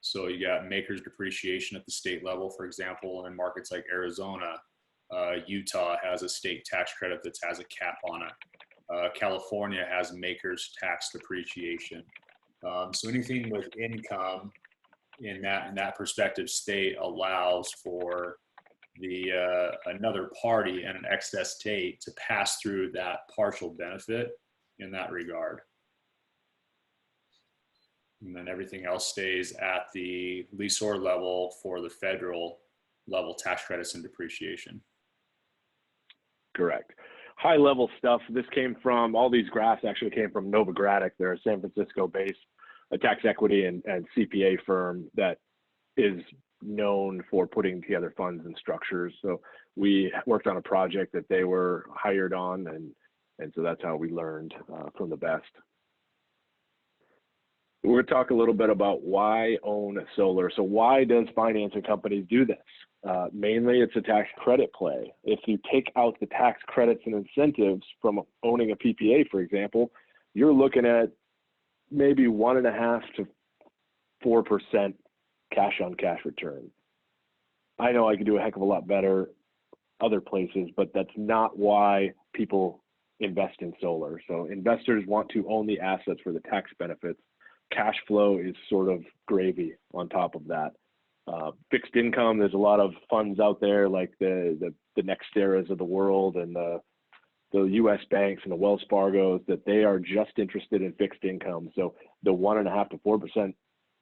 So you got makers depreciation at the state level, for example, in markets like Arizona. Utah has a state tax credit that has a cap on it. California has makers tax depreciation. So anything with income in that prospective state allows for the another party and an excess state to pass through that partial benefit in that regard. And then everything else stays at the leaseor level for the federal level tax credits and depreciation. Correct. High level stuff. This came from, all these graphs actually came from Novogradac. They're a San Francisco based tax equity and CPA firm that is known for putting together funds and structures. So we worked on a project that they were hired on, and so that's how we learned from the best. We're going to talk a little bit about why own solar. So why does financing companies do this? Mainly it's a tax credit play. If you take out the tax credits and incentives from owning a PPA, for example, you're looking at maybe 1.5 to 4% cash on cash return. I know I could do a heck of a lot better other places, but that's not why people invest in solar. So investors want to own the assets for the tax benefits. Cash flow is sort of gravy on top of that. Fixed income, there's a lot of funds out there like the NextEras of the world and the U.S. banks and the Wells Fargos, that they are just interested in fixed income. So the 1.5 to 4%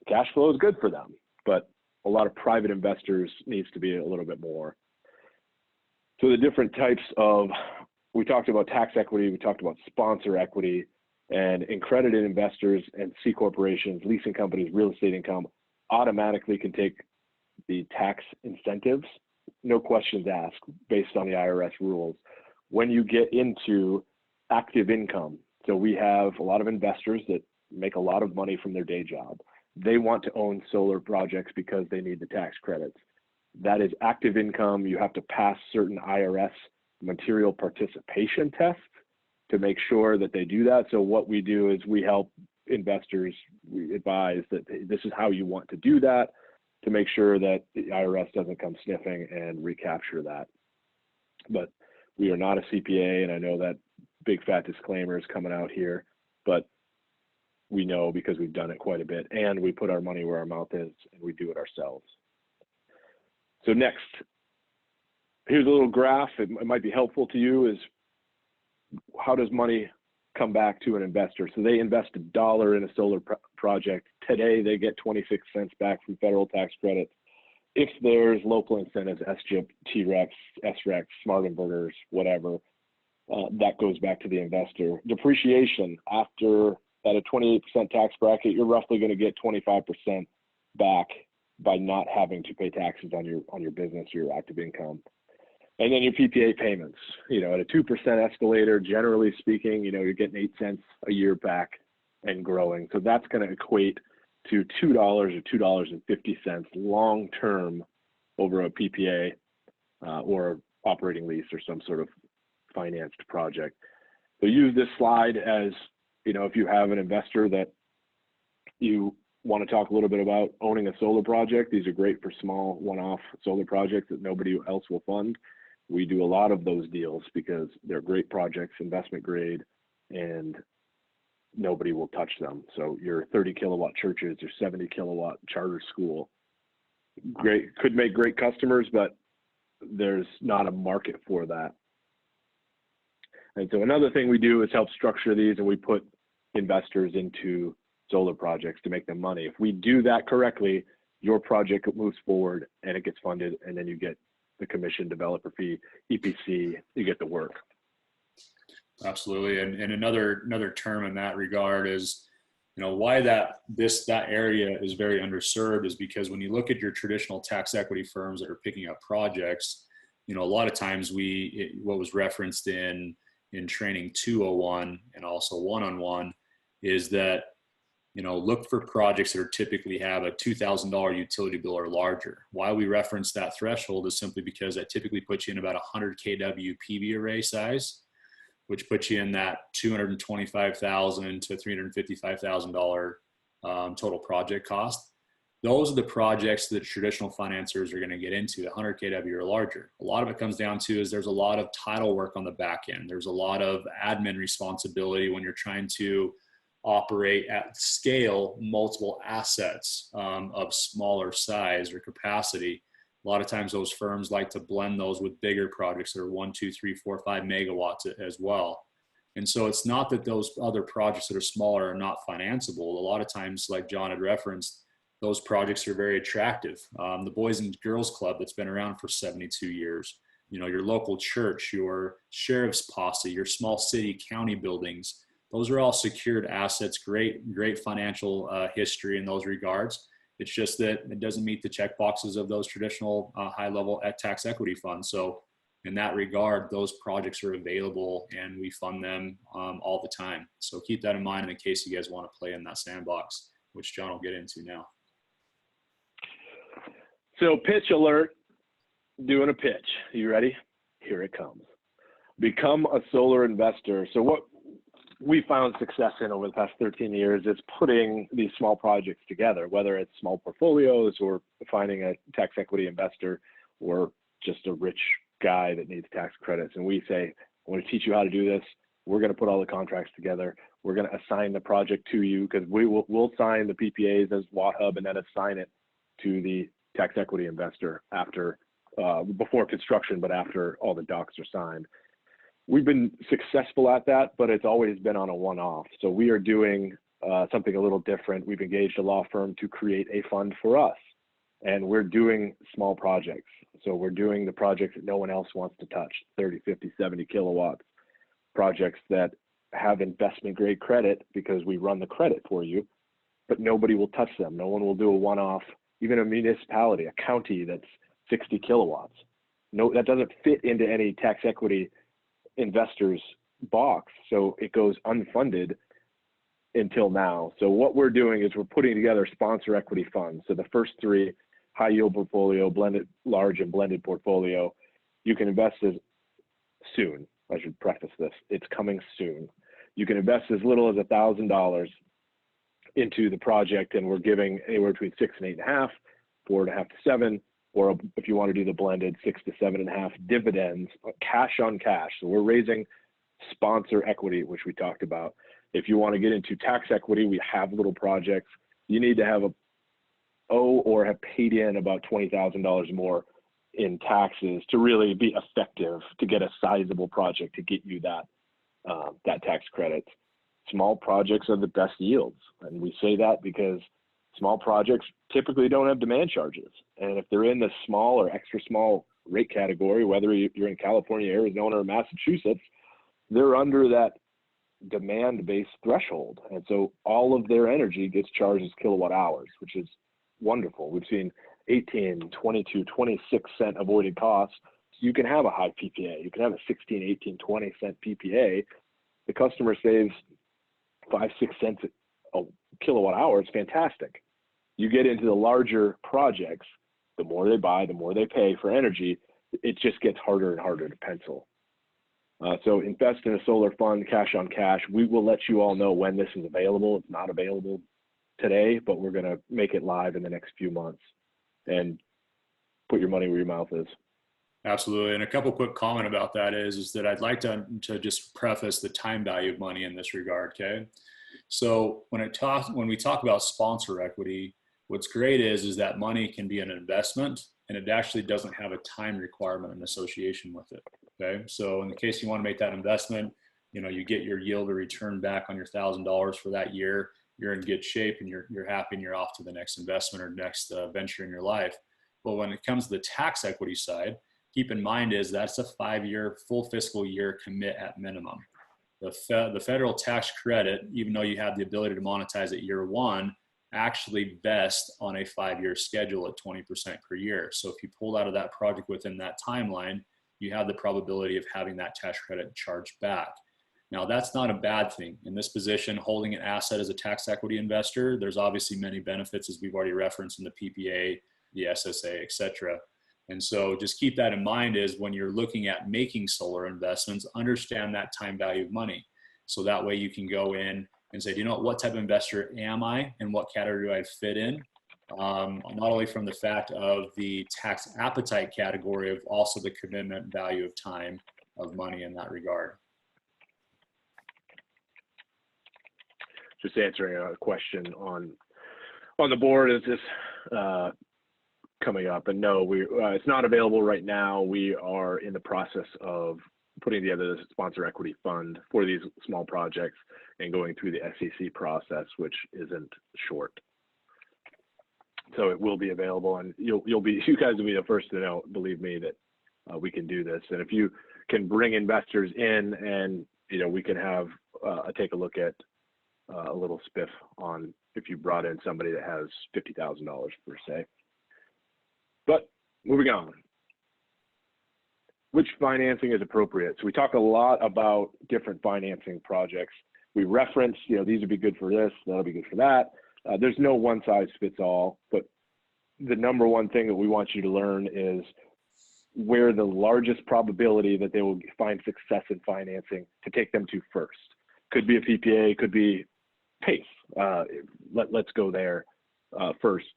cash flow is good for them, but a lot of private investors needs to be a little bit more. So the different types of, we talked about tax equity, we talked about sponsor equity, and accredited investors and C corporations, leasing companies, real estate income automatically can take the tax incentives, no questions asked, based on the IRS rules. When you get into active income, so we have a lot of investors that make a lot of money from their day job. They want to own solar projects because they need the tax credits. That is active income. You have to pass certain IRS material participation tests to make sure that they do that. So what we do is we help investors, we advise that this is how you want to do that to make sure that the IRS doesn't come sniffing and recapture that. But we are not a CPA, and I know that big fat disclaimer is coming out here, but we know because we've done it quite a bit, and we put our money where our mouth is, and we do it ourselves. So next, here's a little graph. It might be helpful to you, is how does money come back to an investor? So they invest $1 in a solar project. Today, they get 26 cents back from federal tax credits. If there's local incentives, SGIP, TREX, SREX, smart inverters, whatever, that goes back to the investor. Depreciation, after at a 28% tax bracket, you're roughly going to get 25% back by not having to pay taxes on your business, your active income. And then your PPA payments, at a 2% escalator, generally speaking, you're getting 8 cents a year back and growing. So that's going to equate to $2 or $2.50 long-term over a PPA or operating lease or some sort of financed project. So use this slide as, if you have an investor that you want to talk a little bit about owning a solar project. These are great for small one-off solar projects that nobody else will fund. We do a lot of those deals because they're great projects, investment grade, and nobody will touch them. So your 30 kilowatt churches, your 70 kilowatt charter school, great, could make great customers, but there's not a market for that. And so another thing we do is help structure these, and we put investors into solar projects to make them money. If we do that correctly, your project moves forward and it gets funded, and then you get the commission, developer fee, EPC, you get the work. Absolutely. And another term in that regard is, why that area is very underserved is because when you look at your traditional tax equity firms that are picking up projects, a lot of times what was referenced in training 201 and also 1-on-1 is that, look for projects that are typically have a $2,000 utility bill or larger. Why we reference that threshold is simply because that typically puts you in about 100 kW PV array size, which puts you in that $225,000 to $355,000 total project cost. Those are the projects that traditional financiers are going to get into, 100 kW or larger. A lot of it comes down to is there's a lot of title work on the back end. There's a lot of admin responsibility when you're trying to operate at scale multiple assets of smaller size or capacity. A lot of times those firms like to blend those with bigger projects that are 1, 2, 3, 4, 5 megawatts as well. And so it's not that those other projects that are smaller are not financeable. A lot of times, like John had referenced, those projects are very attractive. The Boys and Girls Club that's been around for 72 years, your local church, your sheriff's posse, your small city, county buildings, those are all secured assets, great financial history in those regards. It's just that it doesn't meet the check boxes of those traditional high-level tax equity funds. So in that regard, those projects are available and we fund them all the time. So keep that in mind in case you guys want to play in that sandbox, which John will get into now. So pitch alert. doing a pitch. You ready? Here it comes. Become a solar investor. So what we found success in over the past 13 years is putting these small projects together, whether it's small portfolios or finding a tax equity investor or just a rich guy that needs tax credits. And we say, I want to teach you how to do this. We're going to put all the contracts together. We're going to assign the project to you because we'll sign the PPAs as WattHub and then assign it to the tax equity investor after, before construction, but after all the docs are signed. We've been successful at that, but it's always been on a one-off. So we are doing something a little different. We've engaged a law firm to create a fund for us, and we're doing small projects. So we're doing the projects that no one else wants to touch, 30, 50, 70 kilowatts, projects that have investment grade credit because we run the credit for you, but nobody will touch them. No one will do a one-off, even a municipality, a county that's 60 kilowatts. No, that doesn't fit into any tax equity investors box, so it goes unfunded until now. So what we're doing is we're putting together sponsor equity funds. So the first three, high yield portfolio, blended large and blended portfolio, you can invest as soon. I should preface this, it's coming soon. You can invest as little as $1,000 into the project, and we're giving anywhere between 6 and 8.5, 4.5 to 7, or if you want to do the blended 6 to 7.5 dividends, cash on cash. So we're raising sponsor equity, which we talked about. If you want to get into tax equity, we have little projects. You need to have or have paid in about $20,000 more in taxes to really be effective to get a sizable project to get you that tax credit. Small projects are the best yields, and we say that because small projects typically don't have demand charges. And if they're in the small or extra small rate category, whether you're in California, Arizona, or Massachusetts, they're under that demand-based threshold. And so all of their energy gets charged as kilowatt hours, which is wonderful. We've seen 18, 22, 26 cent avoided costs. So you can have a high PPA. You can have a 16, 18, 20 cent PPA. The customer saves 5, 6 cents a kilowatt hour. It's fantastic. You get into the larger projects, the more they buy, the more they pay for energy, it just gets harder and harder to pencil. So invest in a solar fund, cash on cash. We will let you all know when this is available. It's not available today, but we're going to make it live in the next few months and put your money where your mouth is. Absolutely. And a couple quick comment about that is that I'd like to just preface the time value of money in this regard. Okay. So when we talk about sponsor equity, what's great is that money can be an investment, and it actually doesn't have a time requirement in association with it. Okay. So in the case you want to make that investment, you get your yield or return back on your $1,000 for that year. You're in good shape, and you're happy, and you're off to the next investment or next venture in your life. But when it comes to the tax equity side, keep in mind is that's a 5-year full fiscal year commit at minimum. The federal tax credit, even though you have the ability to monetize at year one, actually vests on a 5-year schedule at 20% per year. So if you pull out of that project within that timeline, you have the probability of having that tax credit charged back. Now, that's not a bad thing. In this position, holding an asset as a tax equity investor, there's obviously many benefits, as we've already referenced in the PPA, the SSA, et cetera. And so just keep that in mind is when you're looking at making solar investments, understand that time value of money. So that way you can go in and say, what type of investor am I and what category do I fit in? Not only from the fact of the tax appetite category, of also the commitment value of time of money in that regard. Just answering a question on the board, is this coming up? And no, it's not available right now. We are in the process of putting together the sponsor equity fund for these small projects and going through the SEC process, which isn't short. So it will be available, and you guys will be the first to know, believe me, that we can do this. And if you can bring investors in, and we can have take a look at a little spiff on if you brought in somebody that has $50,000 per se. But moving on, which financing is appropriate? So we talk a lot about different financing projects. We reference, these would be good for this, that'll be good for that. There's no one size fits all, but the number one thing that we want you to learn is where the largest probability that they will find success in financing to take them to first. Could be a PPA, could be PACE. Let's go there first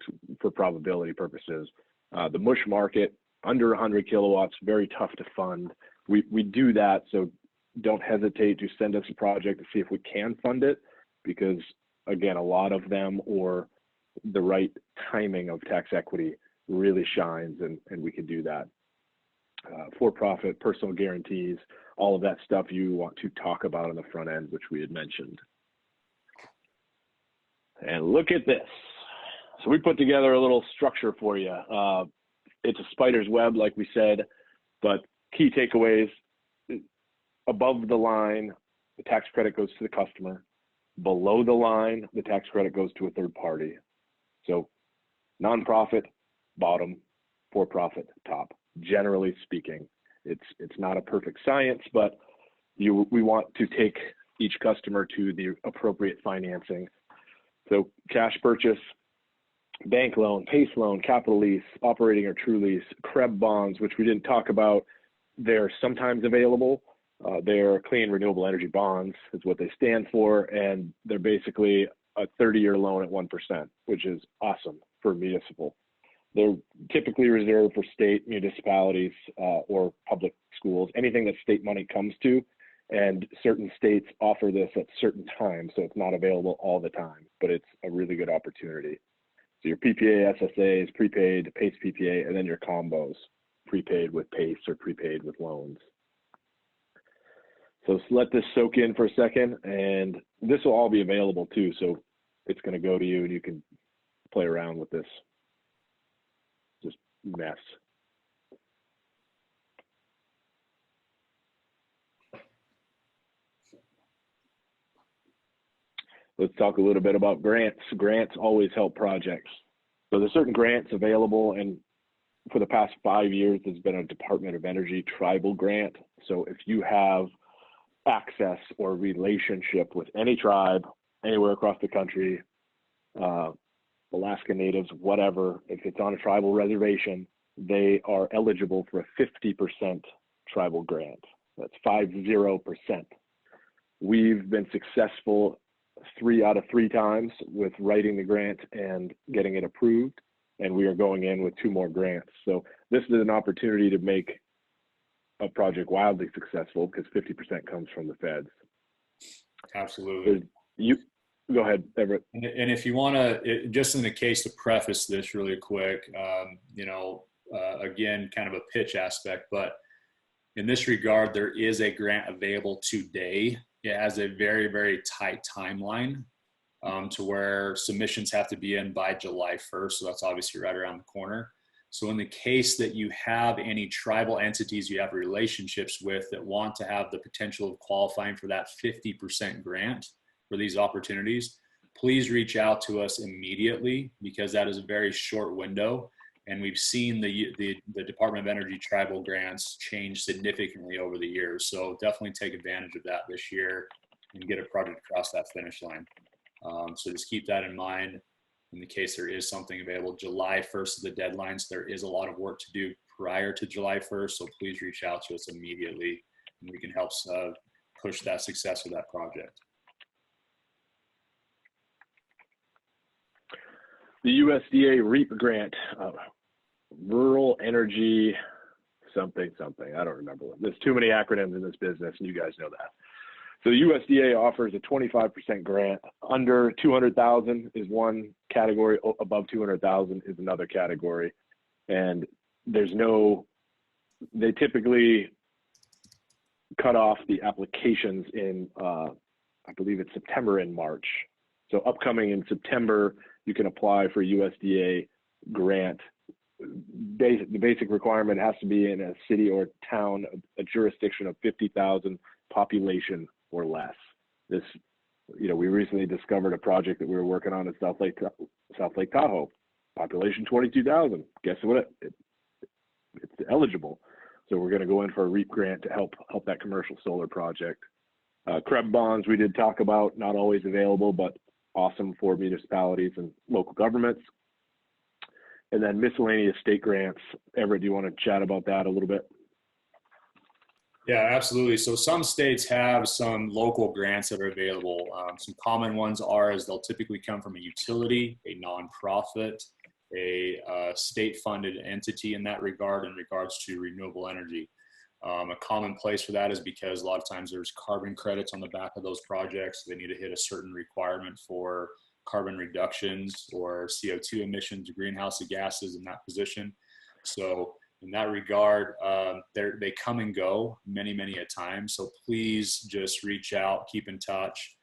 for probability purposes. The MUSH market, under 100 kilowatts, very tough to fund. We do that, so don't hesitate to send us a project to see if we can fund it, because again, a lot of them, or the right timing of tax equity really shines, and we can do that. For-profit, personal guarantees, all of that stuff you want to talk about on the front end, which we had mentioned. And look at this. So we put together a little structure for you. It's a spider's web, like we said, but key takeaways: above the line, the tax credit goes to the customer. Below the line, the tax credit goes to a third party. So nonprofit, bottom; for-profit, top. Generally speaking, it's not a perfect science, but we want to take each customer to the appropriate financing. So cash purchase, bank loan, PACE loan, capital lease, operating or true lease, CREB bonds, which we didn't talk about. They're sometimes available. They're clean renewable energy bonds is what they stand for, and they're basically a 30-year loan at 1%, which is awesome for municipal. They're typically reserved for state, municipalities, or public schools, anything that state money comes to, and certain states offer this at certain times, so it's not available all the time, but it's a really good opportunity. So your PPA, SSAs, prepaid, PACE PPA, and then your combos, prepaid with PACE or prepaid with loans. So let's let this soak in for a second, and this will all be available too, so it's going to go to you and you can play around with this just mess. Let's talk a little bit about grants. Grants always help projects. So there's certain grants available, and for the past 5 years, there's been a Department of Energy tribal grant. So if you have access or relationship with any tribe anywhere across the country, Alaska Natives, whatever, if it's on a tribal reservation, they are eligible for a 50% tribal grant. That's 50%. We've been successful 3 out of 3 times with writing the grant and getting it approved, and we are going in with 2 more grants. So this is an opportunity to make a project wildly successful, because 50% comes from the feds. Absolutely. You go ahead, Everett. And if you want to, just in the case to preface this really quick, again, kind of a pitch aspect, but in this regard, there is a grant available today. It has a very, very tight timeline to where submissions have to be in by July 1st. So that's obviously right around the corner. So in the case that you have any tribal entities you have relationships with that want to have the potential of qualifying for that 50% grant for these opportunities, please reach out to us immediately, because that is a very short window. And we've seen the Department of Energy tribal grants change significantly over the years. So definitely take advantage of that this year and get a project across that finish line. So just keep that in mind in the case there is something available. July 1st is the deadline, so there is a lot of work to do prior to July 1st. So please reach out to us immediately, and we can help push that success of that project. The USDA REAP grant, Rural Energy something. I don't remember. There's too many acronyms in this business, and you guys know that. So the USDA offers a 25% grant. Under 200,000 is one category. Above 200,000 is another category. And they typically cut off the applications in, I believe it's September and March. So upcoming in September, you can apply for a USDA grant. The basic requirement has to be in a city or town, a jurisdiction of 50,000 population or less. This, we recently discovered a project that we were working on in South Lake Tahoe, population 22,000. Guess what? It's eligible. So we're going to go in for a REAP grant to help that commercial solar project. CREB bonds we did talk about, not always available, but awesome for municipalities and local governments. And then miscellaneous state grants. Everett, do you want to chat about that a little bit? Yeah, absolutely. So some states have some local grants that are available. Some common ones they'll typically come from a utility, a nonprofit, a state-funded entity in that regard in regards to renewable energy. A common place for that is because a lot of times there's carbon credits on the back of those projects. They need to hit a certain requirement for carbon reductions or CO2 emissions, greenhouse gases in that position. So in that regard, they come and go many a time. So please just reach out, keep in touch.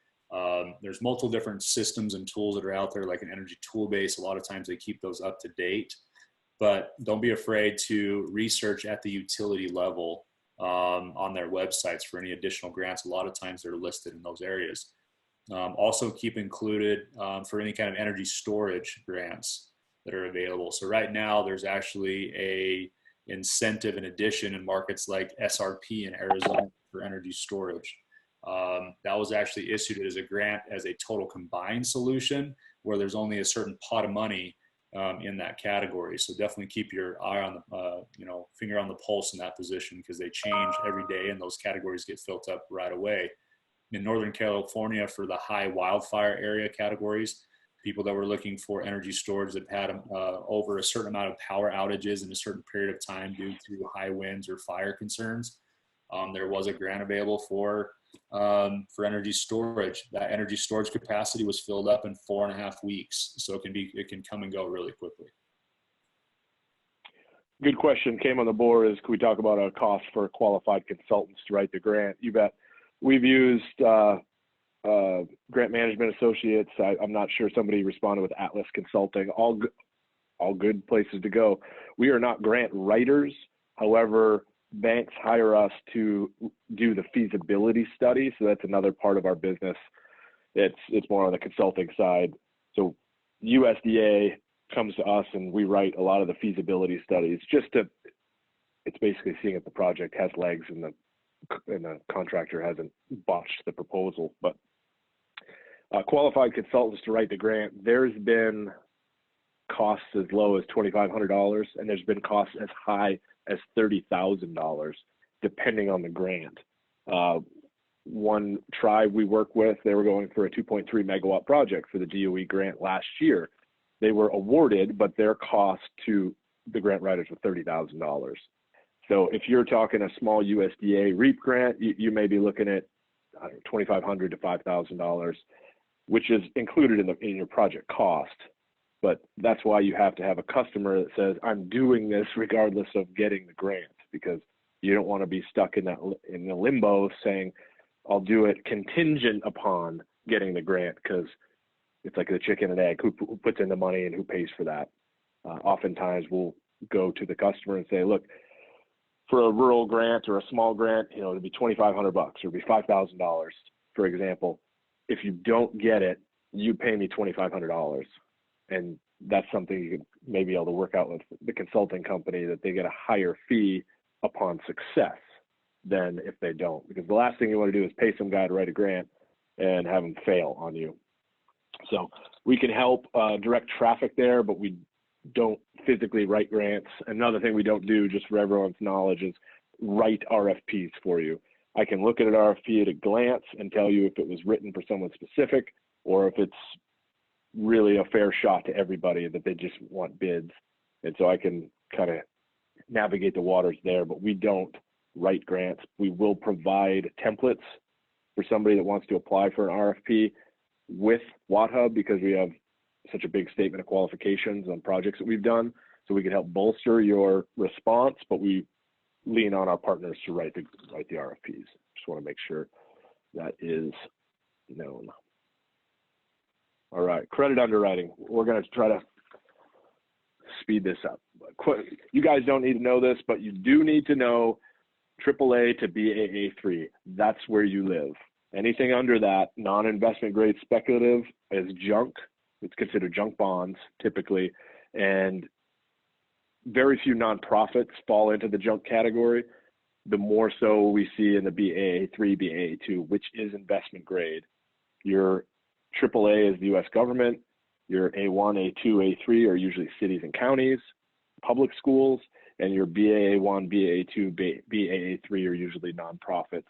There's multiple different systems and tools that are out there, like an energy tool base. A lot of times they keep those up to date, but don't be afraid to research at the utility level on their websites for any additional grants. A lot of times they're listed in those areas. Also keep included for any kind of energy storage grants that are available. So right now there's actually a incentive in addition in markets like SRP in Arizona for energy storage. That was actually issued as a grant as a total combined solution where there's only a certain pot of money in that category. So definitely keep your eye on the, finger on the pulse in that position because they change every day and those categories get filled up right away. In Northern California for the high wildfire area categories, people that were looking for energy storage that had over a certain amount of power outages in a certain period of time due to high winds or fire concerns. There was a grant available for energy storage. That energy storage capacity was filled up in 4.5 weeks. So it can come and go really quickly. Good question came on the board is, can we talk about a cost for qualified consultants to write the grant? You bet. We've used Grant Management Associates. I'm not sure somebody responded with Atlas Consulting. All good places to go. We are not grant writers. However, banks hire us to do the feasibility study. So that's another part of our business. It's more on the consulting side. So USDA comes to us and we write a lot of the feasibility studies. It's basically seeing if the project has legs and the contractor hasn't botched the proposal. But qualified consultants to write the grant, there's been costs as low as $2,500, and there's been costs as high as $30,000, depending on the grant. One tribe we work with, they were going for a 2.3 megawatt project for the DOE grant last year. They were awarded, but their cost to the grant writers was $30,000. So if you're talking a small USDA REAP grant, you may be looking at $2,500 to $5,000, which is included in your project cost. But that's why you have to have a customer that says, I'm doing this regardless of getting the grant, because you don't want to be stuck in the limbo saying, I'll do it contingent upon getting the grant, because it's like the chicken and egg, who puts in the money and who pays for that. Oftentimes we'll go to the customer and say, look, for a rural grant or a small grant, it'd be $2,500 or it'd be $5,000, for example. If you don't get it, you pay me $2,500. And that's something you could maybe be able to work out with the consulting company, that they get a higher fee upon success than if they don't. Because the last thing you want to do is pay some guy to write a grant and have him fail on you. So we can help direct traffic there, but we don't physically write grants. Another thing we don't do, just for everyone's knowledge, is write RFPs for you. I can look at an RFP at a glance and tell you if it was written for someone specific or if it's really a fair shot to everybody that they just want bids. And so I can kind of navigate the waters there, but we don't write grants. We will provide templates for somebody that wants to apply for an RFP with WattHub, because we have such a big statement of qualifications on projects that we've done. So we can help bolster your response, but we lean on our partners to write the RFPs. Just want to make sure that is known. All right, credit underwriting. We're going to try to speed this up. You guys don't need to know this, but you do need to know AAA to Baa3. That's where you live. Anything under that, non-investment grade speculative, is junk. It's considered junk bonds typically, and very few nonprofits fall into the junk category. The more so we see in the Baa3, Baa2, which is investment grade. Your AAA is the U.S. government. Your A1, A2, A3 are usually cities and counties, public schools, and your BAA1, BAA2, BAA3 are usually nonprofits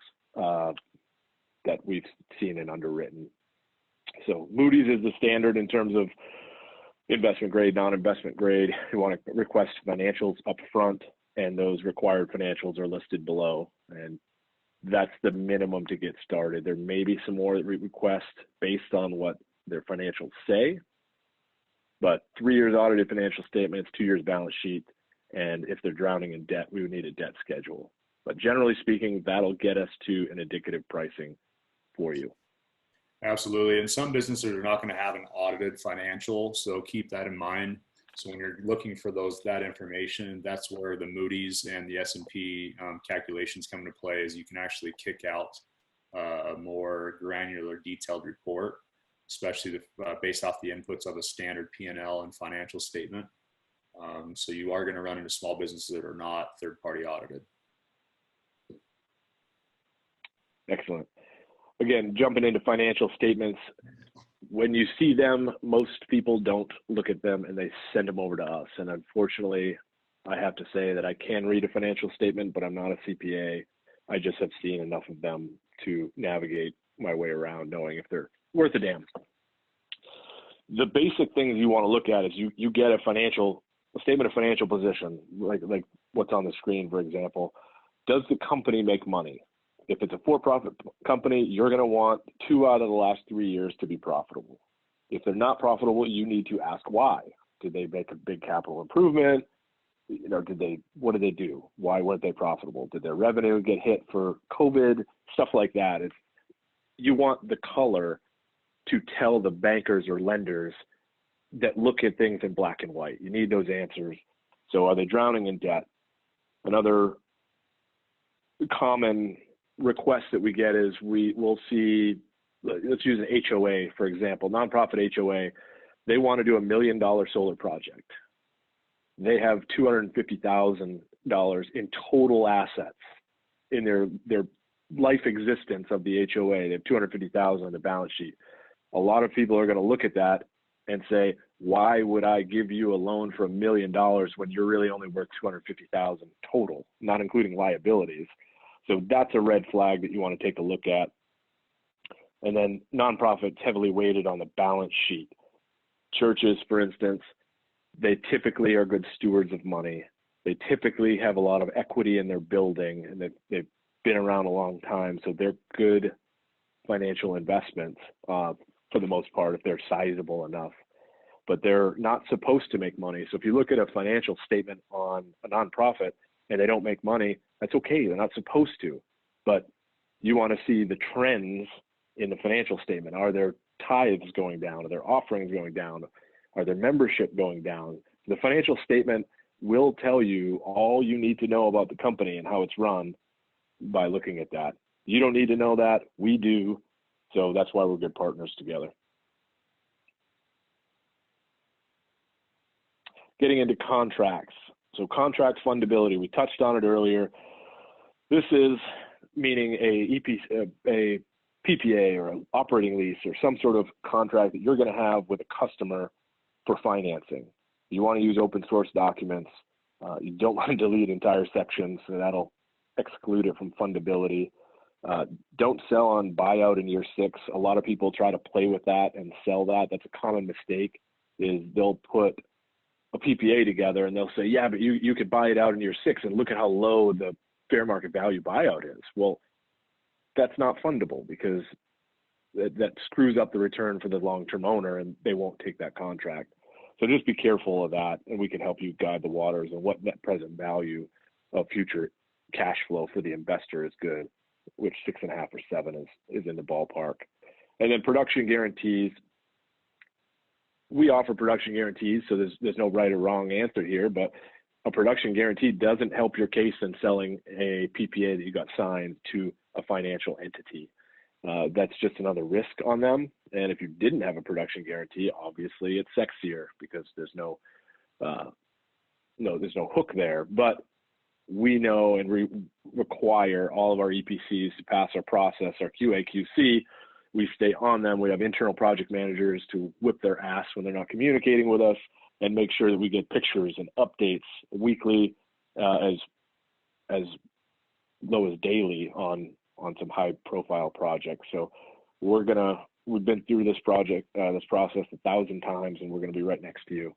that we've seen and underwritten. So Moody's is the standard in terms of investment grade, non-investment grade. You want to request financials up front, and those required financials are listed below. And that's the minimum to get started. There may be some more that we request based on what their financials say, but 3 years audited financial statements, 2 years balance sheet, and if they're drowning in debt, we would need a debt schedule. But generally speaking, that'll get us to an indicative pricing for you. Absolutely. And some businesses are not going to have an audited financial, so keep that in mind. So when you're looking for that information, that's where the Moody's and the S&P calculations come into play, is you can actually kick out a more granular, detailed report, especially based off the inputs of a standard P&L and financial statement. So you are going to run into small businesses that are not third-party audited. Excellent. Again, jumping into financial statements, when you see them, most people don't look at them and they send them over to us. And unfortunately, I have to say that I can read a financial statement, but I'm not a CPA. I just have seen enough of them to navigate my way around knowing if they're worth a damn. The basic things you want to look at is you get a statement of financial position, like what's on the screen, for example. Does the company make money? If it's a for-profit company, you're going to want 2 out of the last 3 years to be profitable. If they're not profitable, you need to ask why. Did they make a big capital improvement? What did they do? Why weren't they profitable? Did their revenue get hit for COVID? Stuff like that. You want the color to tell the bankers or lenders that look at things in black and white. You need those answers. So are they drowning in debt? Another common request that we get is we'll see, let's use an HOA, for example, nonprofit HOA. They want to do $1 million solar project. They have $250,000 in total assets in their life existence of the HOA. They have $250,000 on the balance sheet. A lot of people are going to look at that and say, why would I give you a loan for $1 million when you're really only worth $250,000 total, not including liabilities? So that's a red flag that you want to take a look at. And then nonprofits heavily weighted on the balance sheet. Churches, for instance, they typically are good stewards of money. They typically have a lot of equity in their building, and they've been around a long time. So they're good financial investments for the most part, if they're sizable enough. But they're not supposed to make money. So if you look at a financial statement on a nonprofit and they don't make money, that's okay. They're not supposed to. But you want to see the trends in the financial statement. Are their tithes going down? Are their offerings going down? Are their membership going down? The financial statement will tell you all you need to know about the company and how it's run by looking at that. You don't need to know that. We do. So that's why we're good partners together. Getting into contracts. So contract fundability, we touched on it earlier. This is meaning a PPA or an operating lease or some sort of contract that you're going to have with a customer for financing. You want to use open source documents. You don't want to delete entire sections, so that'll exclude it from fundability. Don't sell on buyout in year 6. A lot of people try to play with that and sell that. That's a common mistake, is they'll put a PPA together and they'll say, yeah, but you could buy it out in year 6 and look at how low the fair market value buyout is. Well, that's not fundable because that screws up the return for the long-term owner and they won't take that contract. So just be careful of that, and we can help you guide the waters on what net present value of future cash flow for the investor is good, which 6.5 or 7 is in the ballpark. And then production guarantees. We offer production guarantees, so there's no right or wrong answer here, but a production guarantee doesn't help your case in selling a PPA that you got signed to a financial entity. That's just another risk on them. And if you didn't have a production guarantee, obviously it's sexier because there's no hook there. But we know and require all of our EPCs to pass our process, our QA/QC, we stay on them. We have internal project managers to whip their ass when they're not communicating with us, and make sure that we get pictures and updates weekly, as low as daily on some high profile projects. So we've been through this process 1,000 times, and we're going to be right next to you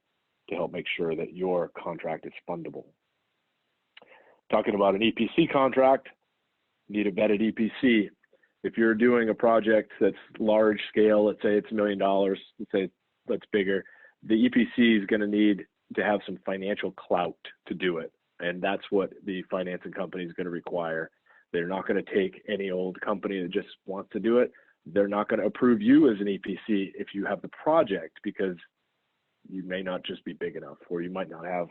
to help make sure that your contract is fundable. Talking about an EPC contract, need a vetted EPC. If you're doing a project that's large scale, let's say it's $1 million, let's say that's bigger, the EPC is going to need to have some financial clout to do it. And that's what the financing company is going to require. They're not going to take any old company that just wants to do it. They're not going to approve you as an EPC if you have the project, because you may not just be big enough, or you might not have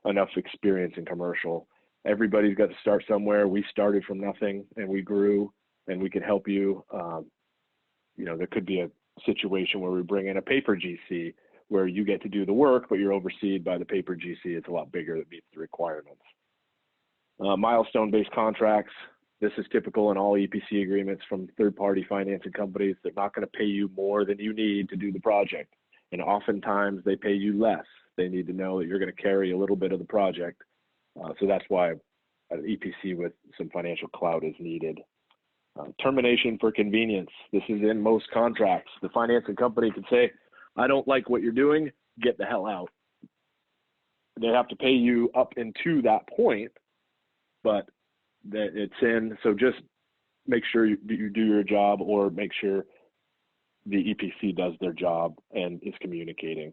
enough experience in commercial. Everybody's got to start somewhere. We started from nothing and we grew, and we can help you. There could be a situation where we bring in a paper GC where you get to do the work, but you're overseen by the paper GC. It's a lot bigger, that meets the requirements. Milestone-based contracts. This is typical in all EPC agreements from third-party financing companies. They're not going to pay you more than you need to do the project. And oftentimes they pay you less. They need to know that you're going to carry a little bit of the project. So that's why an EPC with some financial clout is needed. Termination for convenience. This is in most contracts. The financing company can say, I don't like what you're doing, get the hell out. They have to pay you up into that point, but that it's in. So just make sure you do your job, or make sure the EPC does their job and is communicating.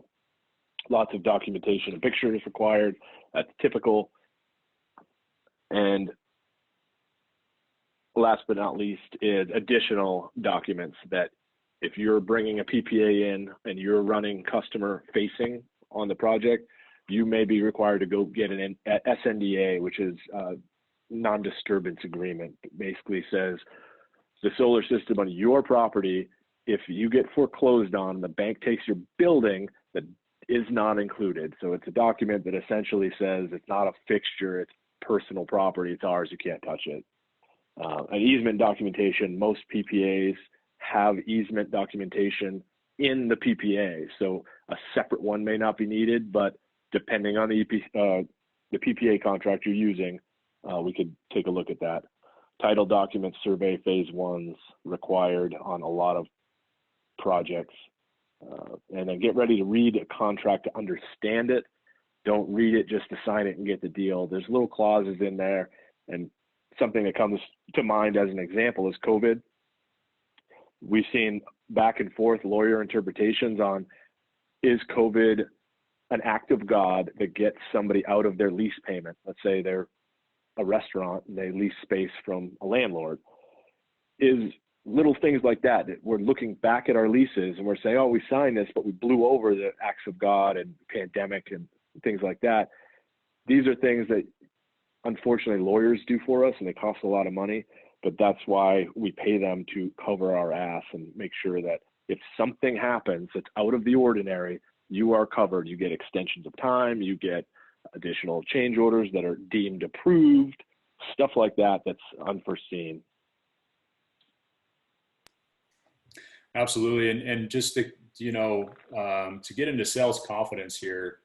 Lots of documentation and pictures required. That's typical. And last but not least is additional documents that if you're bringing a PPA in and you're running customer facing on the project, you may be required to go get an SNDA, which is a non-disturbance agreement. It basically says the solar system on your property, if you get foreclosed on, the bank takes your building, that is not included. So it's a document that essentially says it's not a fixture, it's personal property, it's ours, you can't touch it. An easement documentation, most PPAs have easement documentation in the PPA. So a separate one may not be needed, but depending on the PPA contract you're using, we could take a look at that. Title documents, survey phase ones required on a lot of projects. And then get ready to read a contract to understand it. Don't read it just to sign it and get the deal. There's little clauses in there, and something that comes to mind as an example is COVID. We've seen back and forth lawyer interpretations on, is COVID an act of God that gets somebody out of their lease payment? Let's say they're a restaurant and they lease space from a landlord. Is little things like that we're looking back at our leases and we're saying, oh, we signed this, but we blew over the acts of God and pandemic and things like that. These are things that unfortunately lawyers do for us, and they cost a lot of money, but that's why we pay them to cover our ass and make sure that if something happens that's out of the ordinary, you are covered. You get extensions of time, you get additional change orders that are deemed approved, stuff like that that's unforeseen. Absolutely. And just to, to get into sales confidence here,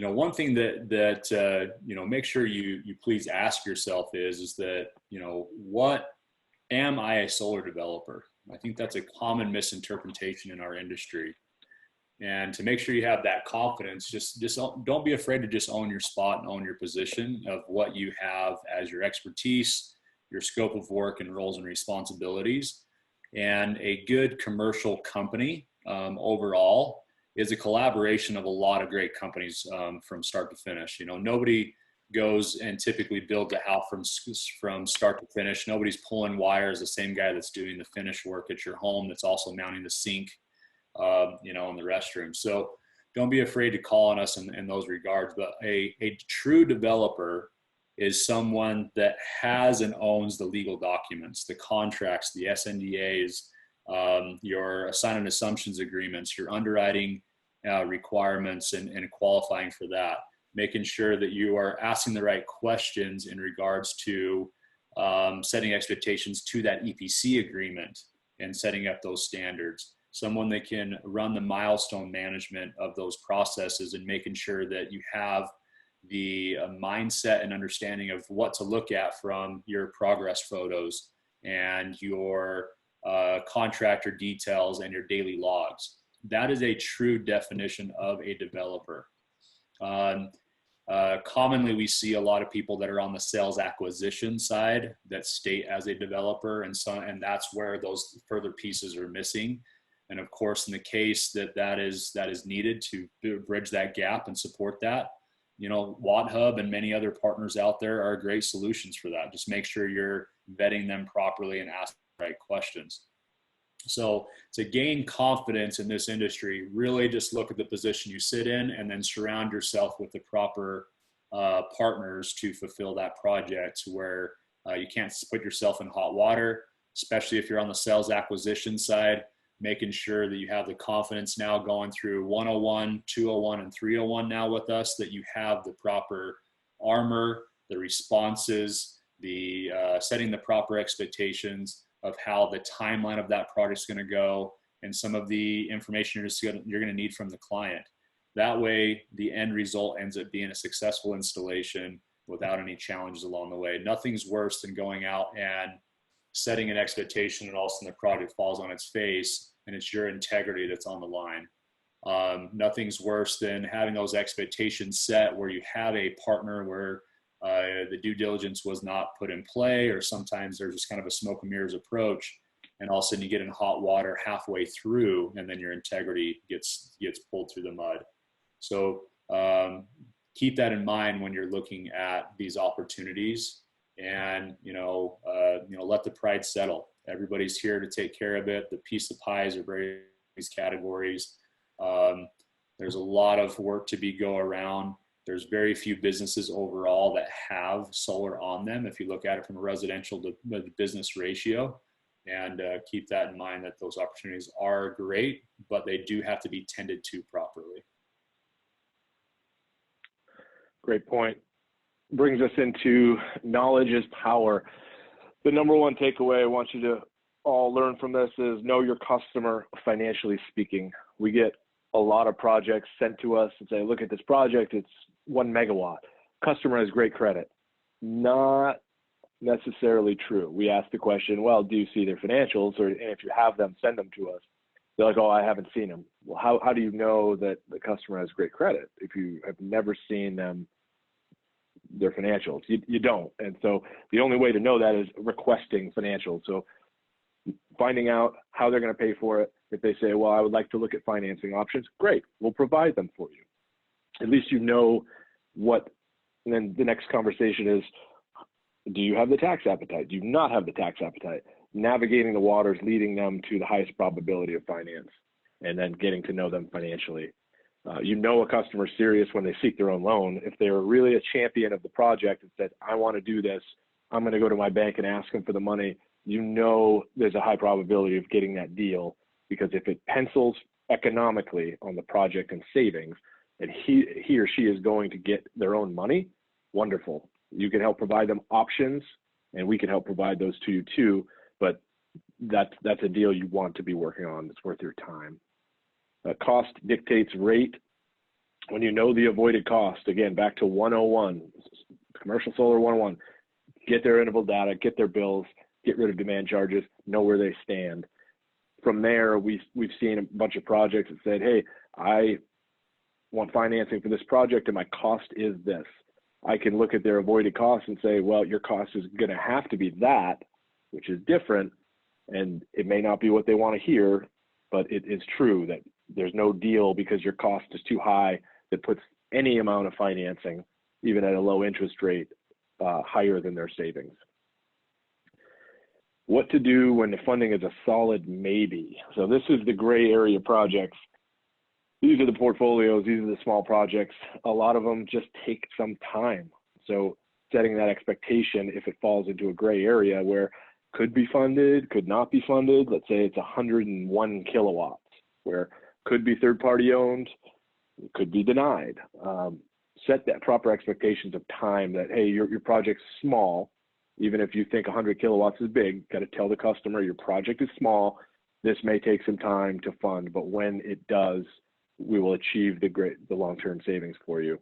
one thing that make sure you please ask yourself is that, what am I a solar developer? I think that's a common misinterpretation in our industry. And to make sure you have that confidence, just don't be afraid to just own your spot and own your position of what you have as your expertise, your scope of work and roles and responsibilities. And a good commercial company overall is a collaboration of a lot of great companies from start to finish. Nobody goes and typically builds a house from start to finish. Nobody's pulling wires, the same guy that's doing the finish work at your home that's also mounting the sink, in the restroom. So don't be afraid to call on us in those regards. But a true developer is someone that has and owns the legal documents, the contracts, the SNDAs, your assign and assumptions agreements, your underwriting requirements, and qualifying for that, making sure that you are asking the right questions in regards to setting expectations to that EPC agreement, and setting up those standards. Someone that can run the milestone management of those processes and making sure that you have the mindset and understanding of what to look at from your progress photos and your contractor details and your daily logs. That is a true definition of a developer. Commonly, we see a lot of people that are on the sales acquisition side that state as a developer, and that's where those further pieces are missing. And of course, in the case that is needed to bridge that gap and support that, you know, WattHub and many other partners out there are great solutions for that. Just make sure you're vetting them properly and asking the right questions. So to gain confidence in this industry, really just look at the position you sit in and then surround yourself with the proper partners to fulfill that project, where you can't put yourself in hot water, especially if you're on the sales acquisition side. Making sure that you have the confidence now going through 101, 201, and 301 now with us, that you have the proper armor, the responses, the setting the proper expectations of how the timeline of that project is going to go, and some of the information you're going to need from the client. That way, the end result ends up being a successful installation without any challenges along the way. Nothing's worse than going out and setting an expectation and all of a sudden the project falls on its face and it's your integrity that's on the line. Nothing's worse than having those expectations set where you have a partner where the due diligence was not put in play, or sometimes there's just kind of a smoke and mirrors approach, and all of a sudden you get in hot water halfway through and then your integrity gets pulled through the mud. So keep that in mind when you're looking at these opportunities. And, let the pride settle. Everybody's here to take care of it. The piece of pies are various categories. There's a lot of work to go around. There's very few businesses overall that have solar on them, if you look at it from a residential to business ratio. And keep that in mind, that those opportunities are great, but they do have to be tended to properly. Great point. Brings us into knowledge is power. The number one takeaway I want you to all learn from this is know your customer, financially speaking. We get a lot of projects sent to us and say, look at this project, it's 1 megawatt. Customer has great credit. Not necessarily true. We ask the question, well, do you see their financials? And if you have them, send them to us. They're like, oh, I haven't seen them. Well, how do you know that the customer has great credit if you have never seen their financials? You don't. And so the only way to know that is requesting financials. So finding out how they're going to pay for it. If they say, well, I would like to look at financing options, great, we'll provide them for you. At least you know what. And then the next conversation is, do you have the tax appetite? Do you not have the tax appetite? Navigating the waters, leading them to the highest probability of finance, and then getting to know them financially. You know a customer's serious when they seek their own loan. If they're really a champion of the project and said, I want to do this, I'm going to go to my bank and ask them for the money, you know there's a high probability of getting that deal, because if it pencils economically on the project and savings, and he or she is going to get their own money, wonderful. You can help provide them options, and we can help provide those to you too, but that's a deal you want to be working on. It's worth your time. Cost dictates rate. When you know the avoided cost, again, back to 101, commercial solar 101, get their interval data, get their bills, get rid of demand charges, know where they stand. From there, we've seen a bunch of projects that said, hey, I want financing for this project and my cost is this. I can look at their avoided costs and say, well, your cost is going to have to be that, which is different. And it may not be what they want to hear, but it is true that there's no deal because your cost is too high that puts any amount of financing, even at a low interest rate, higher than their savings. What to do when the funding is a solid maybe. So this is the gray area projects. These are the portfolios, these are the small projects. A lot of them just take some time. So setting that expectation, if it falls into a gray area where could be funded, could not be funded, let's say it's 101 kilowatts, where could be third party owned, could be denied. Set that proper expectations of time that, hey, your project's small. Even if you think 100 kilowatts is big, got to tell the customer your project is small. This may take some time to fund, but when it does, we will achieve the long-term savings for you.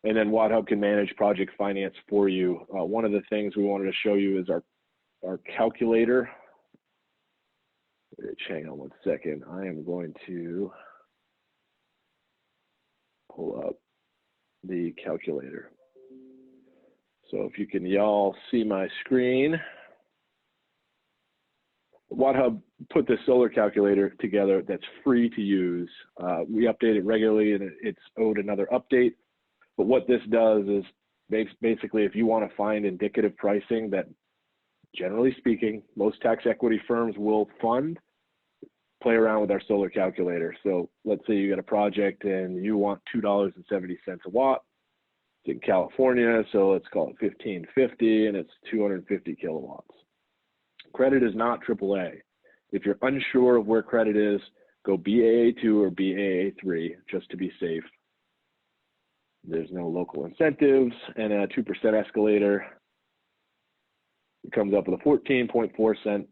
And then WattHub can manage project finance for you. One of the things we wanted to show you is our calculator. Hang on one second. I am going to pull up the calculator. So if you can y'all see my screen. WattHub put this solar calculator together that's free to use. We update it regularly and it's owed another update. But what this does is basically if you want to find indicative pricing that, generally speaking, most tax equity firms will fund, play around with our solar calculator. So let's say you got a project and you want $2.70 a watt. It's in California, so let's call it $15.50 and it's 250 kilowatts. Credit is not AAA. If you're unsure of where credit is, go BAA2 or BAA3 just to be safe. There's no local incentives and a 2% escalator. It comes up with a 14.4 cent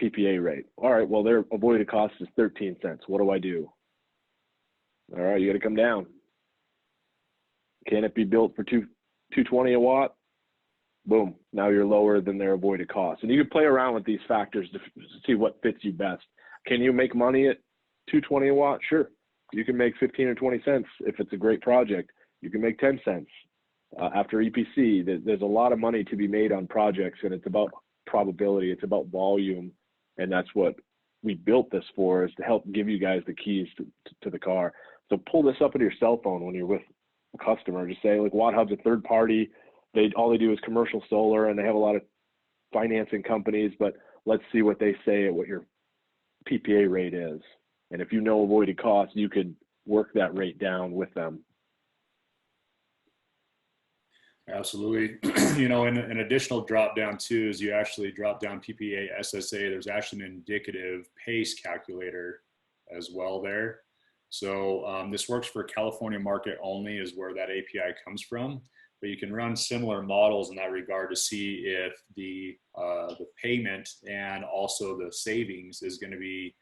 PPA rate. All right, well, their avoided cost is 13 cents. What do I do? All right, you got to come down. Can it be built for $2.20 a watt? Boom, now you're lower than their avoided cost. And you can play around with these factors to see what fits you best. Can you make money at $2.20 a watt? Sure. You can make 15 or 20 cents if it's a great project. You can make 10 cents after EPC. There's a lot of money to be made on projects, and it's about probability. It's about volume, and that's what we built this for, is to help give you guys the keys to the car. So pull this up into your cell phone when you're with a customer. Just say, like, WattHub's a third party. All they do is commercial solar, and they have a lot of financing companies, but let's see what they say at what your PPA rate is. And if you know avoided costs, you could work that rate down with them. Absolutely. You know, and an additional drop down too is you actually drop down PPA, SSA. There's actually an indicative PACE calculator as well there. So this works for California market only, is where that API comes from. But you can run similar models in that regard to see if the payment and also the savings is going to be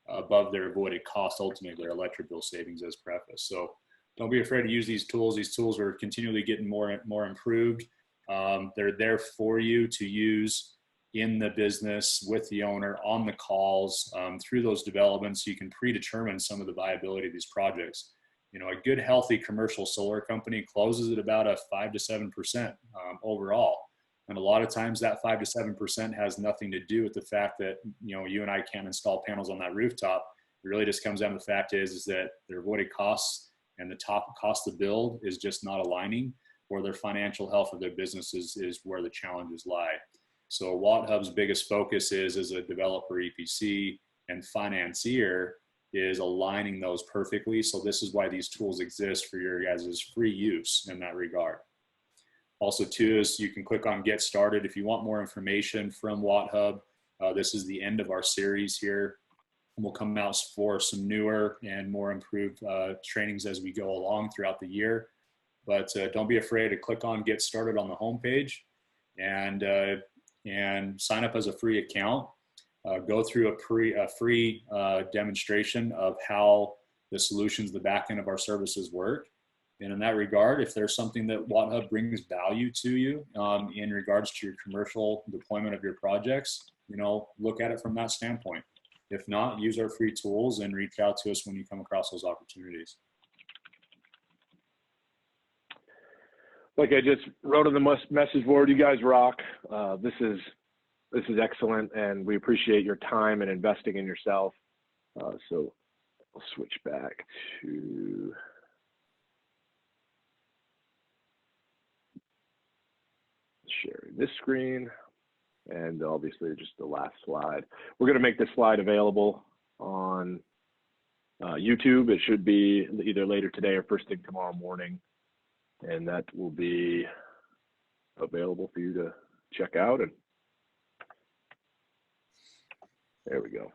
above their avoided cost, ultimately their electric bill savings, as preface. So don't be afraid to use these tools. These tools are continually getting more improved. They're there for you to use in the business with the owner on the calls through those developments. So you can predetermine some of the viability of these projects. You know, a good, healthy commercial solar company closes at about a 5 to 7% overall. And a lot of times that 5 to 7% has nothing to do with the fact that, you know, you and I can't install panels on that rooftop. It really just comes down to the fact is that their avoided costs and the top cost to build is just not aligning, or their financial health of their business is where the challenges lie. So WattHub's biggest focus is, as a developer, EPC, and financier, is aligning those perfectly. So this is why these tools exist for your guys' free use in that regard. Also too, is you can click on Get Started if you want more information from WattHub. This is the end of our series here. We'll come out for some newer and more improved trainings as we go along throughout the year. But don't be afraid to click on Get Started on the homepage and sign up as a free account. Go through a free demonstration of how the solutions, the back end of our services work. And in that regard, if there's something that WattHub brings value to you in regards to your commercial deployment of your projects, you know, look at it from that standpoint. If not, use our free tools and reach out to us when you come across those opportunities. Like I just wrote on the message board, you guys rock. This is excellent, and we appreciate your time and investing in yourself. So I'll switch back to sharing this screen, and obviously just the last slide. We're going to make this slide available on YouTube. It should be either later today or first thing tomorrow morning, and that will be available for you to check out. And there we go.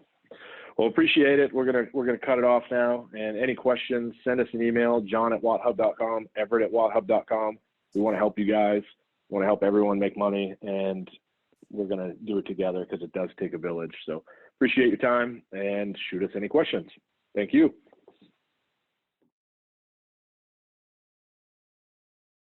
Well, appreciate it. We're gonna cut it off now. And any questions, send us an email, john@watthub.com, everett@watthub.com. We want to help you guys. We want to help everyone make money, and we're gonna do it together because it does take a village. So Appreciate your time and shoot us any questions. Thank you.